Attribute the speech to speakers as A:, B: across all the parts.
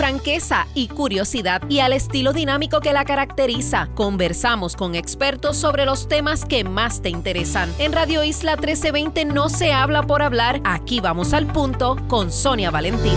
A: franqueza y curiosidad y al estilo dinámico que la caracteriza. Conversamos con expertos sobre los temas que más te interesan. En Radio Isla 1320 no se habla por hablar. Aquí vamos al punto con Sonia Valentín.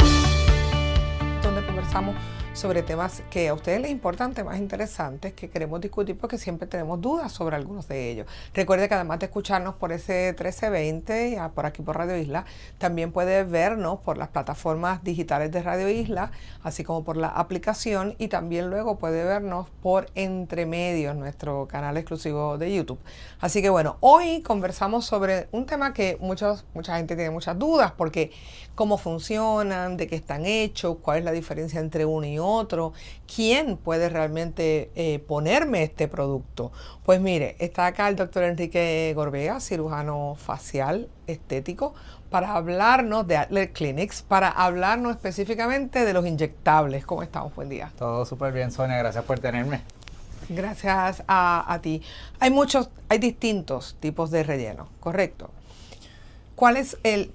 B: Donde conversamos sobre temas que a ustedes les importan, temas interesantes que queremos discutir porque siempre tenemos dudas sobre algunos de ellos. Recuerde que además de escucharnos por ese 1320, por aquí por Radio Isla, también puede vernos por las plataformas digitales de Radio Isla, así como por la aplicación, y también luego puede vernos por Entre Medios, nuestro canal exclusivo de YouTube. Así que bueno, hoy conversamos sobre un tema que mucha gente tiene muchas dudas, porque cómo funcionan, de qué están hechos, cuál es la diferencia entre uno y otro, quién puede realmente ponerme este producto. Pues mire, está acá el doctor Enrique Gorbea, cirujano facial estético, para hablarnos de Adler Clinics, para hablarnos específicamente de los inyectables. ¿Cómo estamos? Buen día.
C: Todo súper bien, Sonia, gracias por tenerme.
B: Gracias a ti. Hay distintos tipos de relleno, ¿correcto? ¿Cuál es el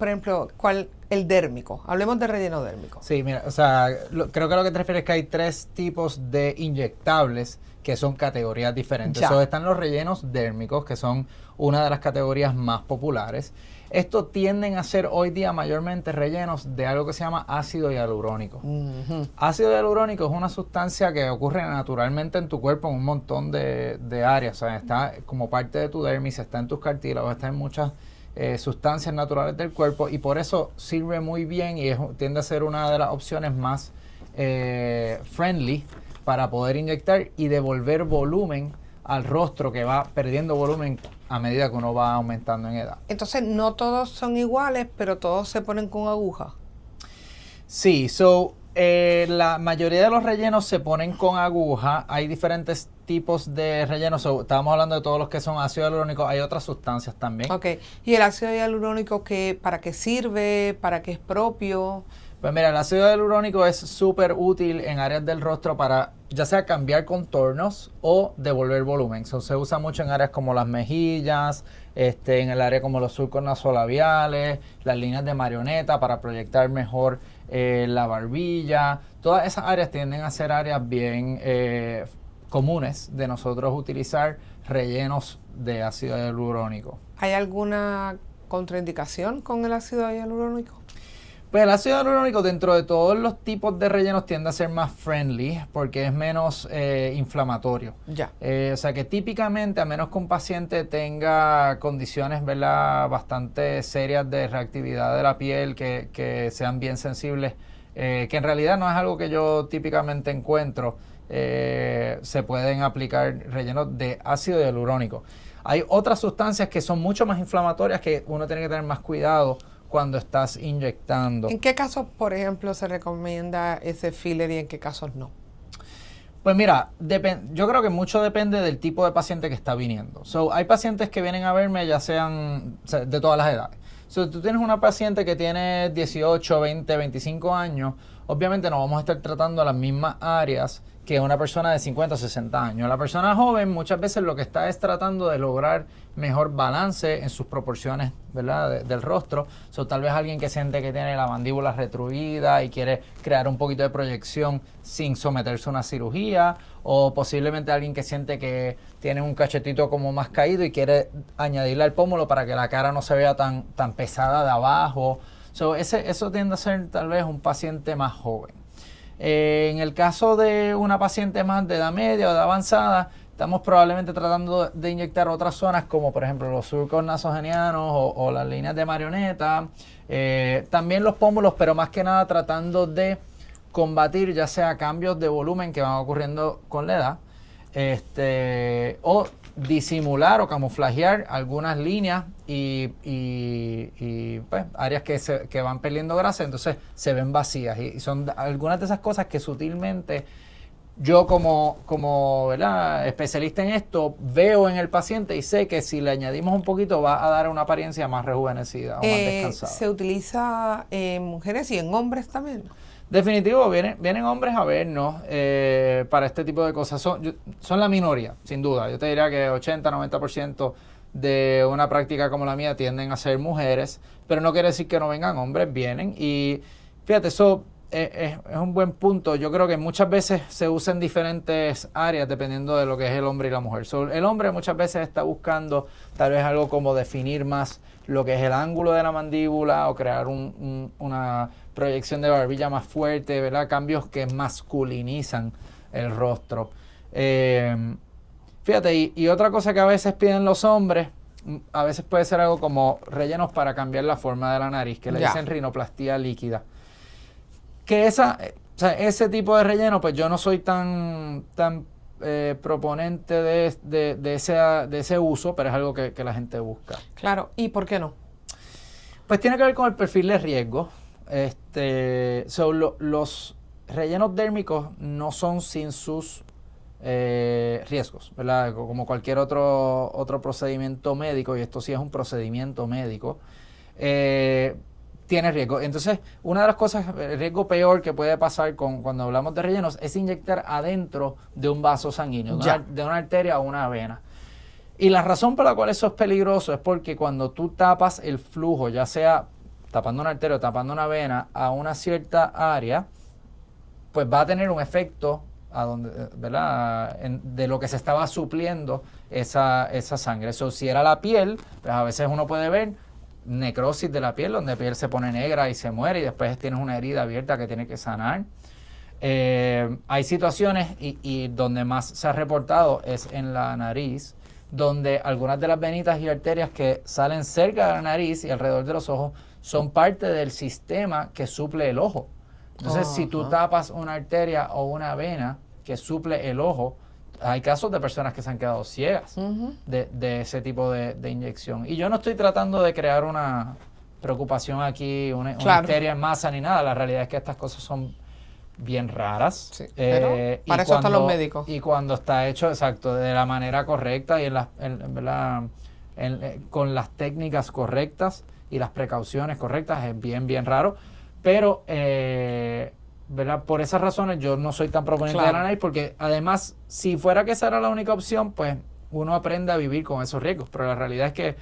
B: dérmico? Hablemos de relleno dérmico.
C: Sí, mira, o sea, creo que lo que te refieres es que hay 3 tipos de inyectables que son categorías diferentes. Están los rellenos dérmicos, que son una de las categorías más populares. Estos tienden a ser hoy día mayormente rellenos de algo que se llama ácido hialurónico. Ácido hialurónico es una sustancia que ocurre naturalmente en tu cuerpo en un montón de áreas. O sea, está como parte de tu dermis, está en tus cartílagos, está en muchas sustancias naturales del cuerpo, y por eso sirve muy bien y tiende a ser una de las opciones más friendly para poder inyectar y devolver volumen al rostro, que va perdiendo volumen a medida que uno va aumentando en edad.
B: Entonces no todos son iguales, pero todos se ponen con aguja.
C: Sí, la mayoría de los rellenos se ponen con aguja. Hay diferentes tipos de rellenos. Estábamos hablando de todos los que son ácido hialurónico. Hay otras sustancias también.
B: Ok. ¿Y el ácido hialurónico para qué sirve? ¿Para qué es propio?
C: Pues mira, el ácido hialurónico es súper útil en áreas del rostro para ya sea cambiar contornos o devolver volumen. Se usa mucho en áreas como las mejillas, en el área como los surcos nasolabiales, las líneas de marioneta para proyectar mejor la barbilla. Todas esas áreas tienden a ser áreas bien comunes de nosotros utilizar rellenos de ácido hialurónico.
B: ¿Hay alguna contraindicación con el ácido hialurónico?
C: Pues el ácido hialurónico, dentro de todos los tipos de rellenos, tiende a ser más friendly porque es menos inflamatorio. O sea que típicamente, a menos que un paciente tenga condiciones, ¿verdad?, bastante serias de reactividad de la piel, que sean bien sensibles, que en realidad no es algo que yo típicamente encuentro, se pueden aplicar rellenos de ácido hialurónico. Hay otras sustancias que son mucho más inflamatorias que uno tiene que tener más cuidado cuando estás inyectando.
B: ¿En qué casos, por ejemplo, se recomienda ese filler y en qué casos no?
C: Pues mira, yo creo que mucho depende del tipo de paciente que está viniendo. Hay pacientes que vienen a verme ya sean de todas las edades. Si tú tienes una paciente que tiene 18, 20, 25 años, obviamente no vamos a estar tratando las mismas áreas que una persona de 50 o 60 años. La persona joven muchas veces lo que está es tratando de lograr mejor balance en sus proporciones, ¿verdad?, del rostro. Tal vez alguien que siente que tiene la mandíbula retruida y quiere crear un poquito de proyección sin someterse a una cirugía, o posiblemente alguien que siente que tiene un cachetito como más caído y quiere añadirle al pómulo para que la cara no se vea tan pesada de abajo. Eso tiende a ser tal vez un paciente más joven. En el caso de una paciente más de edad media o de avanzada, estamos probablemente tratando de inyectar otras zonas como por ejemplo los surcos nasogenianos o las líneas de marioneta, también los pómulos, pero más que nada tratando de combatir ya sea cambios de volumen que van ocurriendo con la edad, o disimular o camuflajear algunas líneas y pues, áreas que van perdiendo grasa, entonces se ven vacías, y son algunas de esas cosas que sutilmente yo como ¿verdad?, especialista en esto veo en el paciente y sé que si le añadimos un poquito va a dar una apariencia más rejuvenecida o más descansada.
B: ¿Se utiliza en mujeres y en hombres también?
C: Definitivo, vienen hombres a vernos para este tipo de cosas. Son la minoría, sin duda. Yo te diría que 80-90% de una práctica como la mía tienden a ser mujeres, pero no quiere decir que no vengan hombres, vienen. Y fíjate, es un buen punto. Yo creo que muchas veces se usa en diferentes áreas dependiendo de lo que es el hombre y la mujer. El hombre muchas veces está buscando tal vez algo como definir más lo que es el ángulo de la mandíbula o crear una proyección de barbilla más fuerte, ¿verdad? Cambios que masculinizan el rostro. Fíjate, y otra cosa que a veces piden los hombres, a veces puede ser algo como rellenos para cambiar la forma de la nariz, que le dicen rinoplastia líquida. Que ese tipo de relleno, pues yo no soy tan proponente de ese uso, pero es algo que la gente busca.
B: Claro, ¿y por qué no?
C: Pues tiene que ver con el perfil de riesgo. Los rellenos dérmicos no son sin sus riesgos, ¿verdad? Como cualquier otro procedimiento médico, y esto sí es un procedimiento médico, tiene riesgo. Entonces, una de las cosas, el riesgo peor que puede pasar cuando hablamos de rellenos es inyectar adentro de un vaso sanguíneo, de una arteria o una vena. Y la razón por la cual eso es peligroso es porque cuando tú tapas el flujo, ya sea tapando una arteria o tapando una vena a una cierta área, pues va a tener un efecto a donde, ¿verdad? De lo que se estaba supliendo esa sangre. Eso, si era la piel, pues a veces uno puede ver necrosis de la piel, donde la piel se pone negra y se muere, y después tienes una herida abierta que tiene que sanar. Hay situaciones, y donde más se ha reportado es en la nariz, donde algunas de las venitas y arterias que salen cerca de la nariz y alrededor de los ojos son parte del sistema que suple el ojo. Entonces, si tú tapas una arteria o una vena que suple el ojo, hay casos de personas que se han quedado ciegas de ese tipo de inyección. Y yo no estoy tratando de crear una preocupación aquí, una histeria en masa ni nada. La realidad es que estas cosas son bien raras.
B: Sí, pero para eso están los médicos.
C: Y cuando está hecho, exacto, de la manera correcta y con las técnicas correctas y las precauciones correctas, es bien raro. Pero, ¿verdad? Por esas razones yo no soy tan proponente de la nariz, porque además, si fuera que esa era la única opción, pues uno aprende a vivir con esos riesgos. Pero la realidad es que,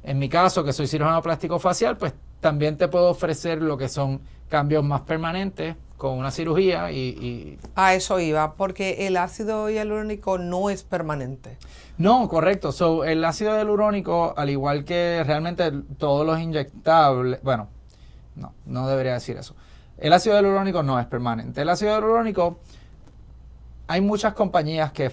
C: en mi caso, que soy cirujano plástico facial, pues también te puedo ofrecer lo que son cambios más permanentes con una cirugía y...
B: A eso iba, porque el ácido hialurónico no es permanente.
C: No, correcto. El ácido hialurónico, al igual que realmente todos los inyectables, bueno, no debería decir eso. El ácido hialurónico no es permanente. El ácido hialurónico, hay muchas compañías que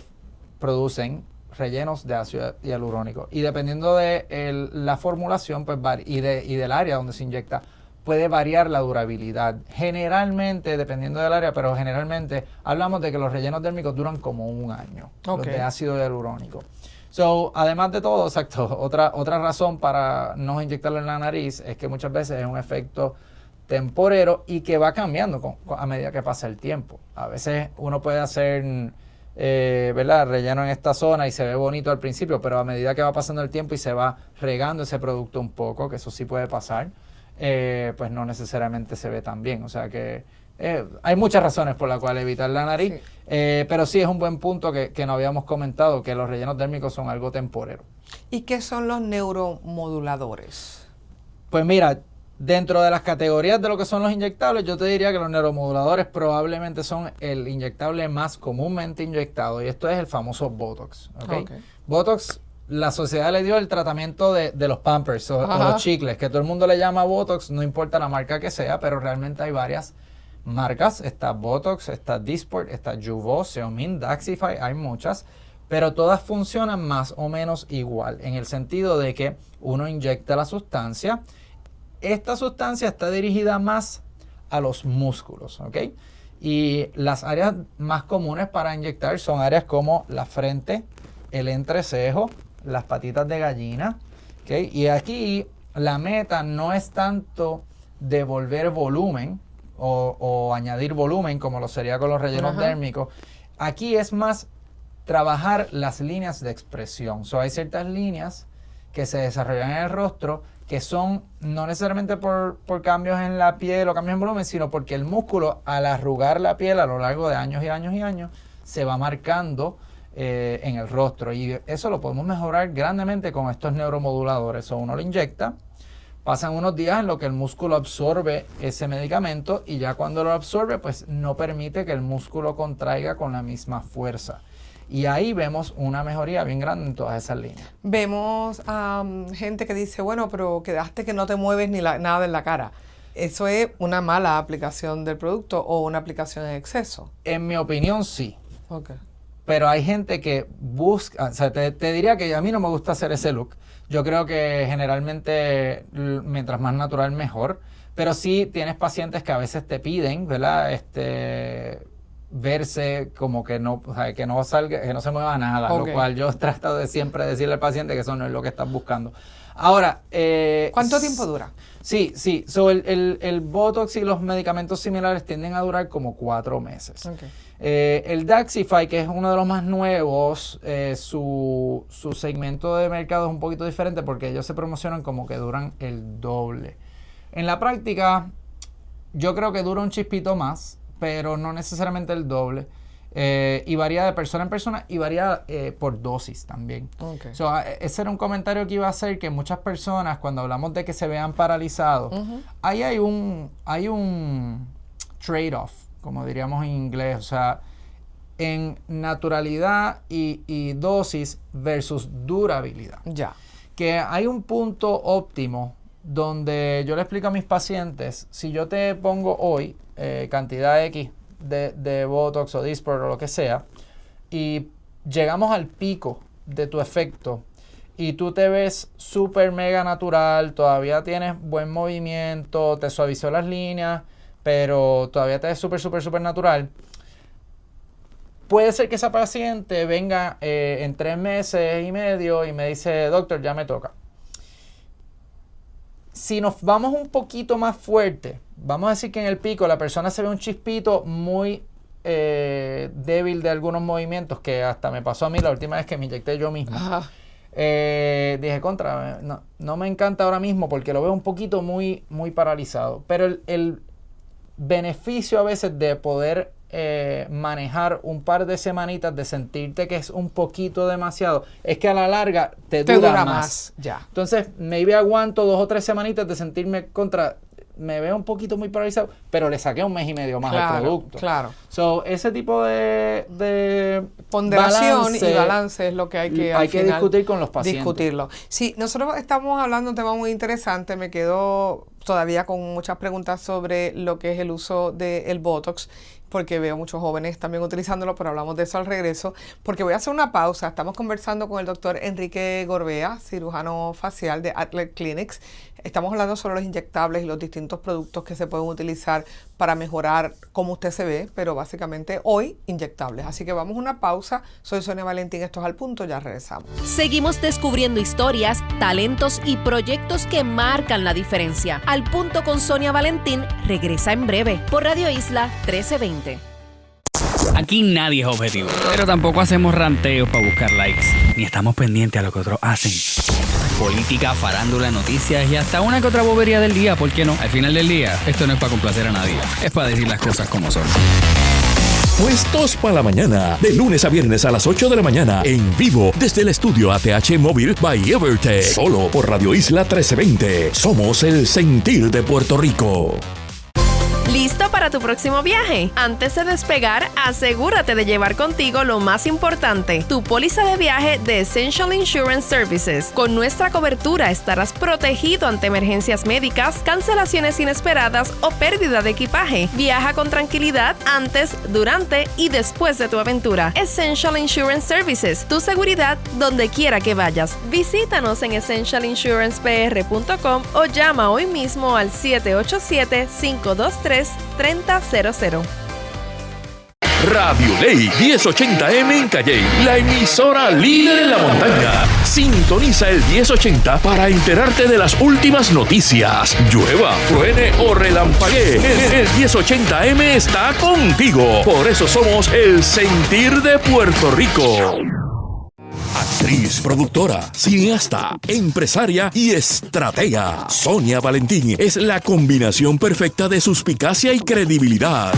C: producen rellenos de ácido hialurónico, y dependiendo de la formulación pues, y del área donde se inyecta, puede variar la durabilidad. Generalmente, dependiendo del área, pero generalmente hablamos de que los rellenos dérmicos duran como un año, los de ácido hialurónico. Además de todo, exacto, otra razón para no inyectarlo en la nariz es que muchas veces es un efecto temporero y que va cambiando a medida que pasa el tiempo. A veces uno puede hacer ¿verdad? Relleno en esta zona y se ve bonito al principio, pero a medida que va pasando el tiempo y se va regando ese producto un poco, que eso sí puede pasar, pues no necesariamente se ve tan bien. O sea que hay muchas razones por las cuales evitar la nariz, pero sí es un buen punto que no habíamos comentado, que los rellenos dérmicos son algo temporero.
B: ¿Y qué son los neuromoduladores?
C: Pues mira, dentro de las categorías de lo que son los inyectables, yo te diría que los neuromoduladores probablemente son el inyectable más comúnmente inyectado, y esto es el famoso Botox. Botox, la sociedad le dio el tratamiento de los Pampers o los chicles, que todo el mundo le llama Botox, no importa la marca que sea, pero realmente hay varias marcas. Está Botox, está Dysport, está Jeuveau, Xeomin, Daxxify, hay muchas, pero todas funcionan más o menos igual, en el sentido de que uno inyecta la sustancia. Esta sustancia está dirigida más a los músculos, ¿ok? Y las áreas más comunes para inyectar son áreas como la frente, el entrecejo, las patitas de gallina, ¿ok? Y aquí la meta no es tanto devolver volumen o añadir volumen como lo sería con los rellenos dérmicos. Aquí es más trabajar las líneas de expresión. Hay ciertas líneas que se desarrollan en el rostro que son no necesariamente por cambios en la piel o cambios en volumen, sino porque el músculo, al arrugar la piel a lo largo de años y años y años, se va marcando en el rostro. Y eso lo podemos mejorar grandemente con estos neuromoduladores. Uno lo inyecta pasan unos días en lo que el músculo absorbe ese medicamento y ya cuando lo absorbe, pues no permite que el músculo contraiga con la misma fuerza. Y ahí vemos una mejoría bien grande en todas esas líneas.
B: Vemos gente que dice, bueno, pero quedaste que no te mueves ni nada en la cara. ¿Eso es una mala aplicación del producto o una aplicación en exceso?
C: En mi opinión, sí.
B: Okay.
C: Pero hay gente que busca, o sea, te diría que a mí no me gusta hacer ese look. Yo creo que generalmente mientras más natural mejor. Pero sí tienes pacientes que a veces te piden, ¿verdad? Verse como que no, o sea, que no salga, que no se mueva nada,
B: Okay.
C: Lo cual yo trato de siempre decirle al paciente que eso no es lo que estás buscando. Ahora,
B: ¿cuánto tiempo dura?
C: Sí. So, el Botox y los medicamentos similares tienden a durar como 4 meses.
B: Okay.
C: El Daxxify, que es uno de los más nuevos, su segmento de mercado es un poquito diferente porque ellos se promocionan como que duran el doble. En la práctica, yo creo que dura un chispito más, pero no necesariamente el doble. Y varía de persona en persona y varía por dosis también.
B: Okay.
C: So, ese era un comentario que iba a hacer, que muchas personas, cuando hablamos de que se vean paralizados, ahí hay un trade-off, como diríamos en inglés, o sea, en naturalidad y dosis versus durabilidad.
B: Ya.
C: Que hay un punto óptimo donde yo le explico a mis pacientes, si yo te pongo hoy cantidad X de Botox o Dysport o lo que sea, y llegamos al pico de tu efecto y tú te ves súper mega natural, todavía tienes buen movimiento, te suavizó las líneas, pero todavía te ves súper natural, puede ser que esa paciente venga en 3 meses y medio y me dice, doctor, ya me toca. Si nos vamos un poquito más fuerte, vamos a decir que en el pico la persona se ve un chispito muy débil de algunos movimientos, que hasta me pasó a mí la última vez que me inyecté yo mismo. Dije, no me encanta ahora mismo porque lo veo un poquito muy paralizado. Pero el beneficio a veces de poder manejar un par de semanitas, de sentirte que es un poquito demasiado, es que a la larga te dura más.
B: Ya.
C: Entonces, maybe aguanto 2 o 3 semanitas de sentirme me veo un poquito muy paralizado, pero le saqué 1 mes y medio más al producto.
B: Claro.
C: So, ese tipo de
B: ponderación y balance es lo que hay que
C: discutir con los pacientes.
B: Discutirlo. Sí, nosotros estamos hablando de un tema muy interesante. Me quedo todavía con muchas preguntas sobre lo que es el uso del Botox, porque veo muchos jóvenes también utilizándolo, pero hablamos de eso al regreso, porque voy a hacer una pausa. Estamos conversando con el doctor Enrique Gorbea, cirujano facial de Atlet Clinics. Estamos hablando sobre los inyectables y los distintos productos que se pueden utilizar para mejorar cómo usted se ve, pero básicamente hoy inyectables. Así que vamos a una pausa. Soy Sonia Valentín, esto es Al Punto, ya regresamos.
A: Seguimos descubriendo historias, talentos y proyectos que marcan la diferencia. Al Punto con Sonia Valentín regresa en breve por Radio Isla 1320.
D: Aquí nadie es objetivo, pero tampoco hacemos ranteos para buscar likes, ni estamos pendientes a lo que otros hacen. Política, farándula, noticias y hasta una que otra bobería del día, ¿por qué no? Al final del día, esto no es para complacer a nadie, es para decir las cosas como son.
E: Puestos para la mañana, de lunes a viernes a las 8 de la mañana, en vivo desde el estudio ATH Móvil by Evertech, solo por Radio Isla 1320. Somos el sentir de Puerto Rico.
F: ¿Listo para tu próximo viaje? Antes de despegar, asegúrate de llevar contigo lo más importante, tu póliza de viaje de Essential Insurance Services. Con nuestra cobertura estarás protegido ante emergencias médicas, cancelaciones inesperadas o pérdida de equipaje. Viaja con tranquilidad antes, durante y después de tu aventura. Essential Insurance Services, tu seguridad donde quiera que vayas. Visítanos en essentialinsurancepr.com o llama hoy mismo al 787-523-3000.
E: Radio Ley 1080M en Calley, la emisora líder en la montaña. Sintoniza el 1080 para enterarte de las últimas noticias. Llueva, truene o relampaguee, el 1080M está contigo. Por eso somos el sentir de Puerto Rico. Actriz, productora, cineasta, empresaria y estratega. Sonia Valentín es la combinación perfecta de suspicacia y credibilidad.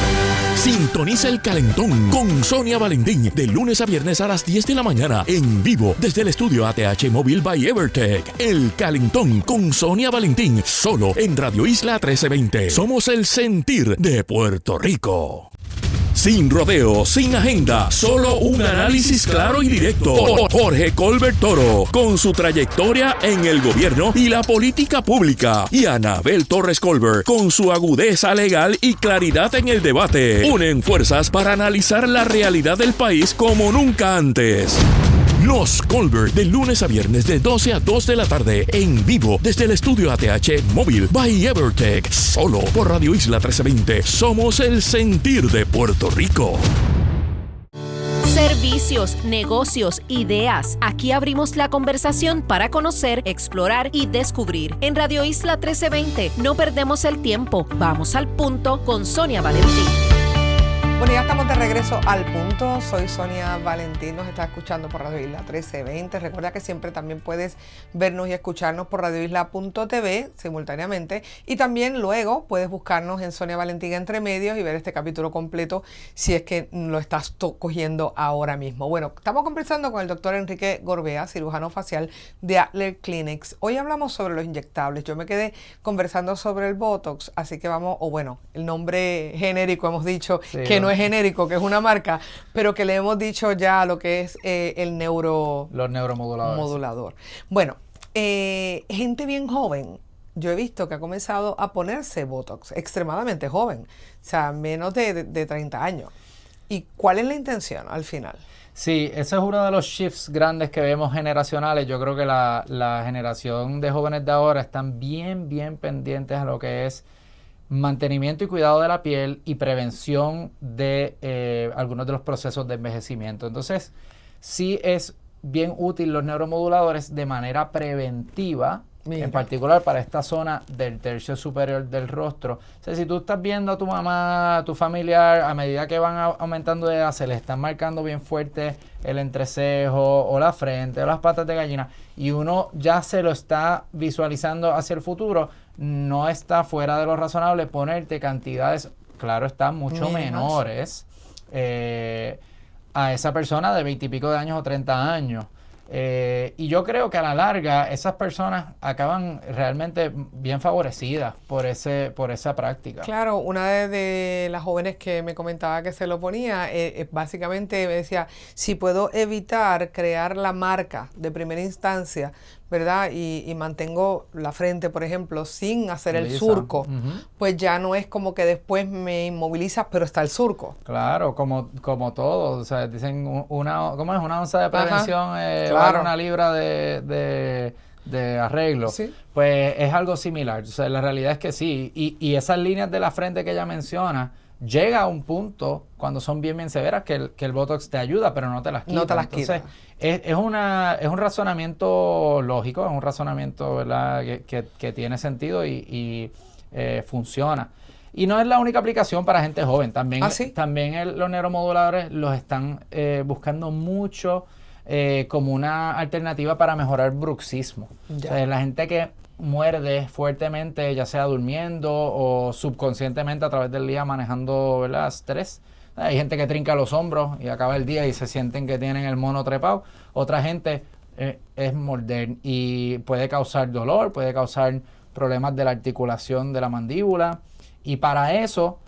E: Sintoniza El Calentón con Sonia Valentín de lunes a viernes a las 10 de la mañana en vivo desde el estudio ATH Móvil by Evertech. El Calentón con Sonia Valentín solo en Radio Isla 1320. Somos el sentir de Puerto Rico. Sin rodeo, sin agenda, solo un análisis claro y directo. Jorge Colbert Toro, con su trayectoria en el gobierno y la política pública. Y Anabel Torres Colbert, con su agudeza legal y claridad en el debate. Unen fuerzas para analizar la realidad del país como nunca antes. Los Colbert, de lunes a viernes de 12 a 2 de la tarde, en vivo desde el estudio ATH Móvil by Evertech, solo por Radio Isla 1320. Somos el sentir de Puerto Rico.
A: Servicios, negocios, ideas. Aquí abrimos la conversación para conocer, explorar y descubrir. En Radio Isla 1320 no perdemos el tiempo. Vamos al punto con Sonia Valentín.
B: Bueno, ya estamos de regreso al punto. Soy Sonia Valentín, nos está escuchando por Radio Isla 1320. Recuerda que siempre también puedes vernos y escucharnos por radioisla.tv simultáneamente. Y también luego puedes buscarnos en Sonia Valentín Entre Medios y ver este capítulo completo si es que lo estás cogiendo ahora mismo. Bueno, estamos conversando con el doctor Enrique Gorbea, cirujano facial de Adler Clinics. Hoy hablamos sobre los inyectables. Yo me quedé conversando sobre el Botox, así que vamos, el nombre genérico hemos dicho que no es genérico, que es una marca, pero que le hemos dicho ya lo que es los neuromodulador. Bueno, gente bien joven, yo he visto que ha comenzado a ponerse Botox, extremadamente joven, o sea, menos de 30 años. ¿Y cuál es la intención al final?
C: Sí, ese es uno de los shifts grandes que vemos generacionales. Yo creo que la generación de jóvenes de ahora están bien pendientes a lo que es mantenimiento y cuidado de la piel y prevención de algunos de los procesos de envejecimiento. Entonces, sí es bien útil los neuromoduladores de manera preventiva, en particular para esta zona del tercio superior del rostro. O sea, si tú estás viendo a tu mamá, a tu familiar, a medida que van aumentando de edad, se les están marcando bien fuerte el entrecejo o la frente o las patas de gallina, y uno ya se lo está visualizando hacia el futuro, no está fuera de lo razonable ponerte cantidades, claro está, mucho menores a esa persona de 20 y pico de años o 30 años. Y yo creo que a la larga esas personas acaban realmente bien favorecidas por esa práctica.
B: Claro, una de las jóvenes que me comentaba que se lo ponía, básicamente me decía, si puedo evitar crear la marca de primera instancia, ¿verdad? Y mantengo la frente, por ejemplo, sin hacer el surco, pues ya no es como que después me inmovilizas, pero está el surco.
C: Claro, como todo, o sea, dicen ¿cómo es? Una onza de prevención,
B: claro,
C: una libra de arreglo. ¿Sí? Pues es algo similar. O sea, la realidad es que sí, y esas líneas de la frente que ella menciona, llega a un punto cuando son bien severas que el Botox te ayuda, pero no te las quita.
B: No te las quita.
C: Entonces, es un razonamiento lógico, es un razonamiento, ¿verdad?, que tiene sentido y funciona. Y no es la única aplicación para gente joven. También, los neuromoduladores los están buscando mucho como una alternativa para mejorar bruxismo. O sea, la gente que muerde fuertemente, ya sea durmiendo o subconscientemente a través del día manejando, ¿verdad?, estrés. Hay gente que trinca los hombros y acaba el día y se sienten que tienen el mono trepado. Otra gente es morder y puede causar dolor, puede causar problemas de la articulación de la mandíbula. Y para eso,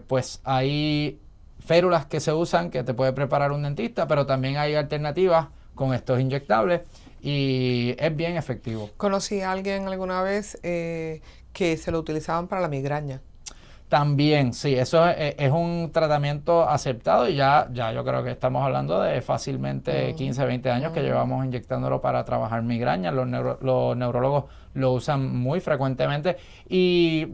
C: pues hay férulas que se usan que te puede preparar un dentista, pero también hay alternativas con estos inyectables y es bien efectivo.
B: Conocí a alguien alguna vez que se lo utilizaban para la migraña.
C: También, sí, eso es un tratamiento aceptado y ya yo creo que estamos hablando de fácilmente 15, 20 años que llevamos inyectándolo para trabajar migrañas. Los neurólogos lo usan muy frecuentemente y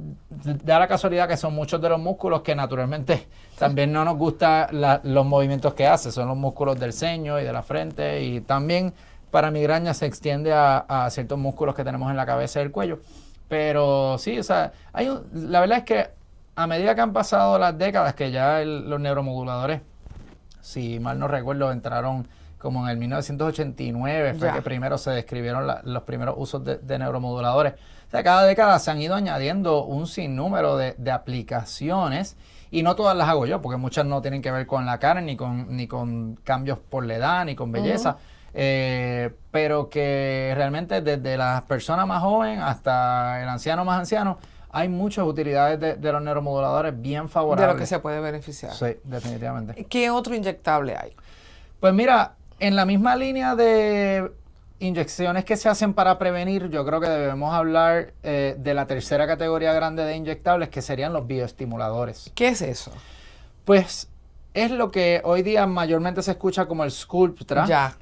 C: da la casualidad que son muchos de los músculos que naturalmente también no nos gustan los movimientos que hace. Son los músculos del ceño y de la frente, y también para migraña se extiende a ciertos músculos que tenemos en la cabeza y el cuello. Pero sí, o sea, la verdad es que a medida que han pasado las décadas, que ya los neuromoduladores, si mal no recuerdo, entraron como en el 1989 fue que primero se describieron los primeros usos de neuromoduladores. O sea, cada década se han ido añadiendo un sinnúmero de aplicaciones, y no todas las hago yo, porque muchas no tienen que ver con la cara, ni con cambios por la edad, ni con belleza. Pero que realmente desde las personas más jóvenes hasta el anciano más anciano, hay muchas utilidades de los neuromoduladores bien favorables.
B: De lo que se puede beneficiar.
C: Sí, definitivamente.
B: ¿Qué otro inyectable hay?
C: Pues mira, en la misma línea de inyecciones que se hacen para prevenir, yo creo que debemos hablar de la tercera categoría grande de inyectables, que serían los bioestimuladores.
B: ¿Qué es eso?
C: Pues es lo que hoy día mayormente se escucha como el Sculptra,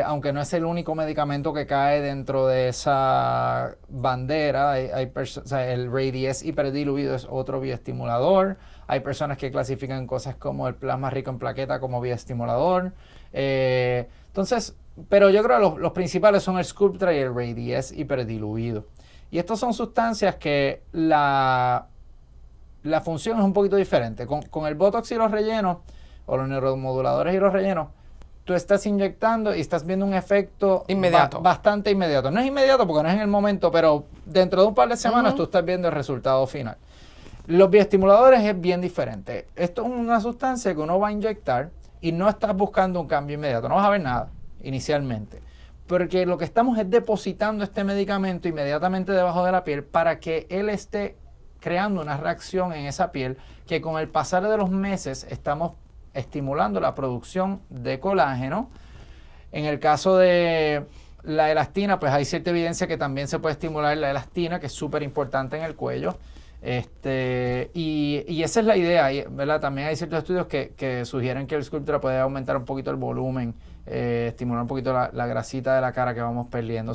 C: aunque no es el único medicamento que cae dentro de esa bandera. O sea, el Radiesse hiperdiluido es otro bioestimulador. Hay personas que clasifican cosas como el plasma rico en plaqueta como bioestimulador. Entonces, pero yo creo que los principales son el Sculptra y el Radiesse hiperdiluido. Y estas son sustancias que la función es un poquito diferente. Con el Botox y los rellenos, o los neuromoduladores y los rellenos, tú estás inyectando y estás viendo un efecto
B: inmediato.
C: Bastante inmediato. No es inmediato porque no es en el momento, pero dentro de un par de semanas tú estás viendo el resultado final. Los bioestimuladores es bien diferente. Esto es una sustancia que uno va a inyectar y no estás buscando un cambio inmediato. No vas a ver nada inicialmente. Porque lo que estamos es depositando este medicamento inmediatamente debajo de la piel para que él esté creando una reacción en esa piel que con el pasar de los meses estamos estimulando la producción de colágeno. En el caso de la elastina, pues hay cierta evidencia que también se puede estimular la elastina, que es súper importante en el cuello. Y esa es la idea, ¿verdad? También hay ciertos estudios que sugieren que el Sculptra puede aumentar un poquito el volumen, estimular un poquito la grasita de la cara que vamos perdiendo.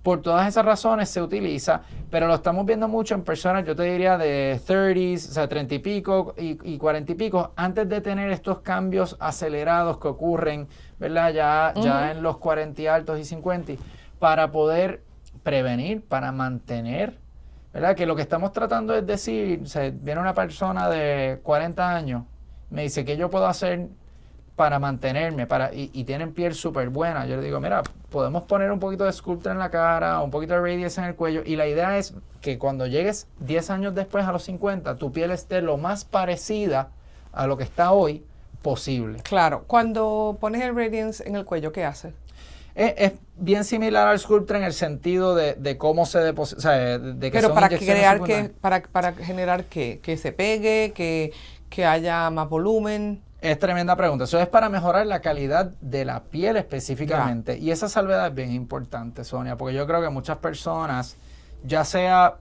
C: Por todas esas razones se utiliza, pero lo estamos viendo mucho en personas, yo te diría de 30s, o sea, 30 y pico y 40 y pico, antes de tener estos cambios acelerados que ocurren, ¿verdad? Ya en los 40 y altos y 50, para poder prevenir, para mantener, ¿verdad? Que lo que estamos tratando es decir, o sea, viene una persona de 40 años, me dice, ¿qué yo puedo hacer para mantenerme? Y tienen piel súper buena. Yo le digo, mira, podemos poner un poquito de Sculptra en la cara, un poquito de Radiesse en el cuello, y la idea es que cuando llegues 10 años después, a los 50, tu piel esté lo más parecida a lo que está hoy posible.
B: Claro. Cuando pones el Radiesse en el cuello, ¿qué hace?
C: Es bien similar al Sculptra en el sentido de cómo se deposita, o sea, de que
B: pero
C: son
B: para
C: inyecciones
B: crear
C: secundarias.
B: para generar que se pegue, que haya más volumen.
C: Es tremenda pregunta. Eso es para mejorar la calidad de la piel específicamente. Y esa salvedad es bien importante, Sonia, porque yo creo que muchas personas, ya sea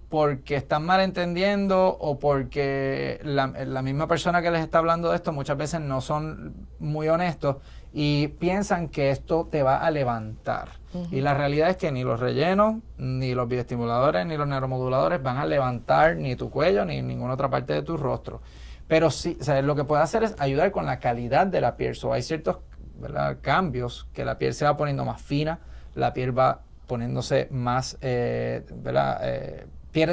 C: porque están malentendiendo o porque la misma persona que les está hablando de esto muchas veces no son muy honestos y piensan que esto te va a levantar. Y la realidad es que ni los rellenos, ni los bioestimuladores, ni los neuromoduladores van a levantar ni tu cuello ni ninguna otra parte de tu rostro. Pero sí, o sea, lo que puede hacer es ayudar con la calidad de la piel. Hay ciertos, ¿verdad?, cambios, que la piel se va poniendo más fina, la piel va poniéndose más, pierde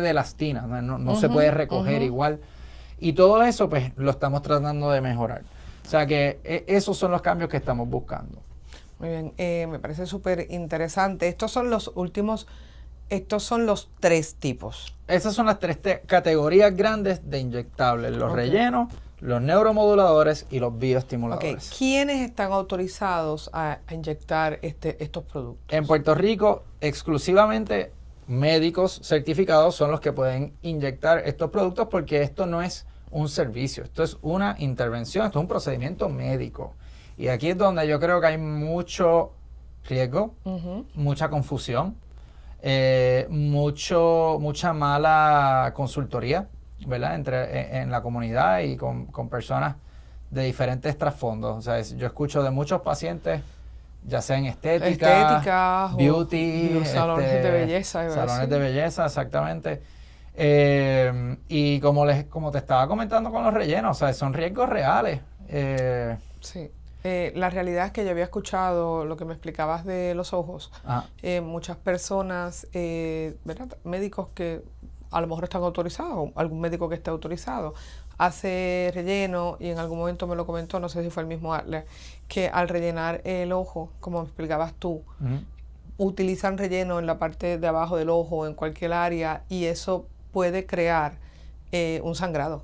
C: elastina, no se puede recoger igual. Y todo eso, pues, lo estamos tratando de mejorar. O sea que esos son los cambios que estamos buscando.
B: Muy bien, me parece súper interesante. Estos son los 3 tipos.
C: Esas son las 3 categorías grandes de inyectables: los rellenos, los neuromoduladores y los bioestimuladores.
B: ¿Quiénes están autorizados a inyectar estos productos?
C: En Puerto Rico, exclusivamente médicos certificados son los que pueden inyectar estos productos, porque esto no es un servicio, esto es una intervención, esto es un procedimiento médico. Y aquí es donde yo creo que hay mucho riesgo, mucha confusión, mucha mala consultoría, ¿verdad?, en la comunidad y con personas de diferentes trasfondos. O sea, yo escucho de muchos pacientes, ya sea en estética beauty,
B: salones de belleza.
C: Salones de belleza, exactamente. Y como te estaba comentando con los rellenos, o sea, son riesgos reales.
B: Sí. La realidad es que yo había escuchado lo que me explicabas de los ojos. Muchas personas, ¿verdad?, médicos que a lo mejor están autorizados, algún médico que esté autorizado, hace relleno y en algún momento me lo comentó, no sé si fue el mismo Adler, que al rellenar el ojo, como me explicabas tú, utilizan relleno en la parte de abajo del ojo, en cualquier área, y eso puede crear un sangrado,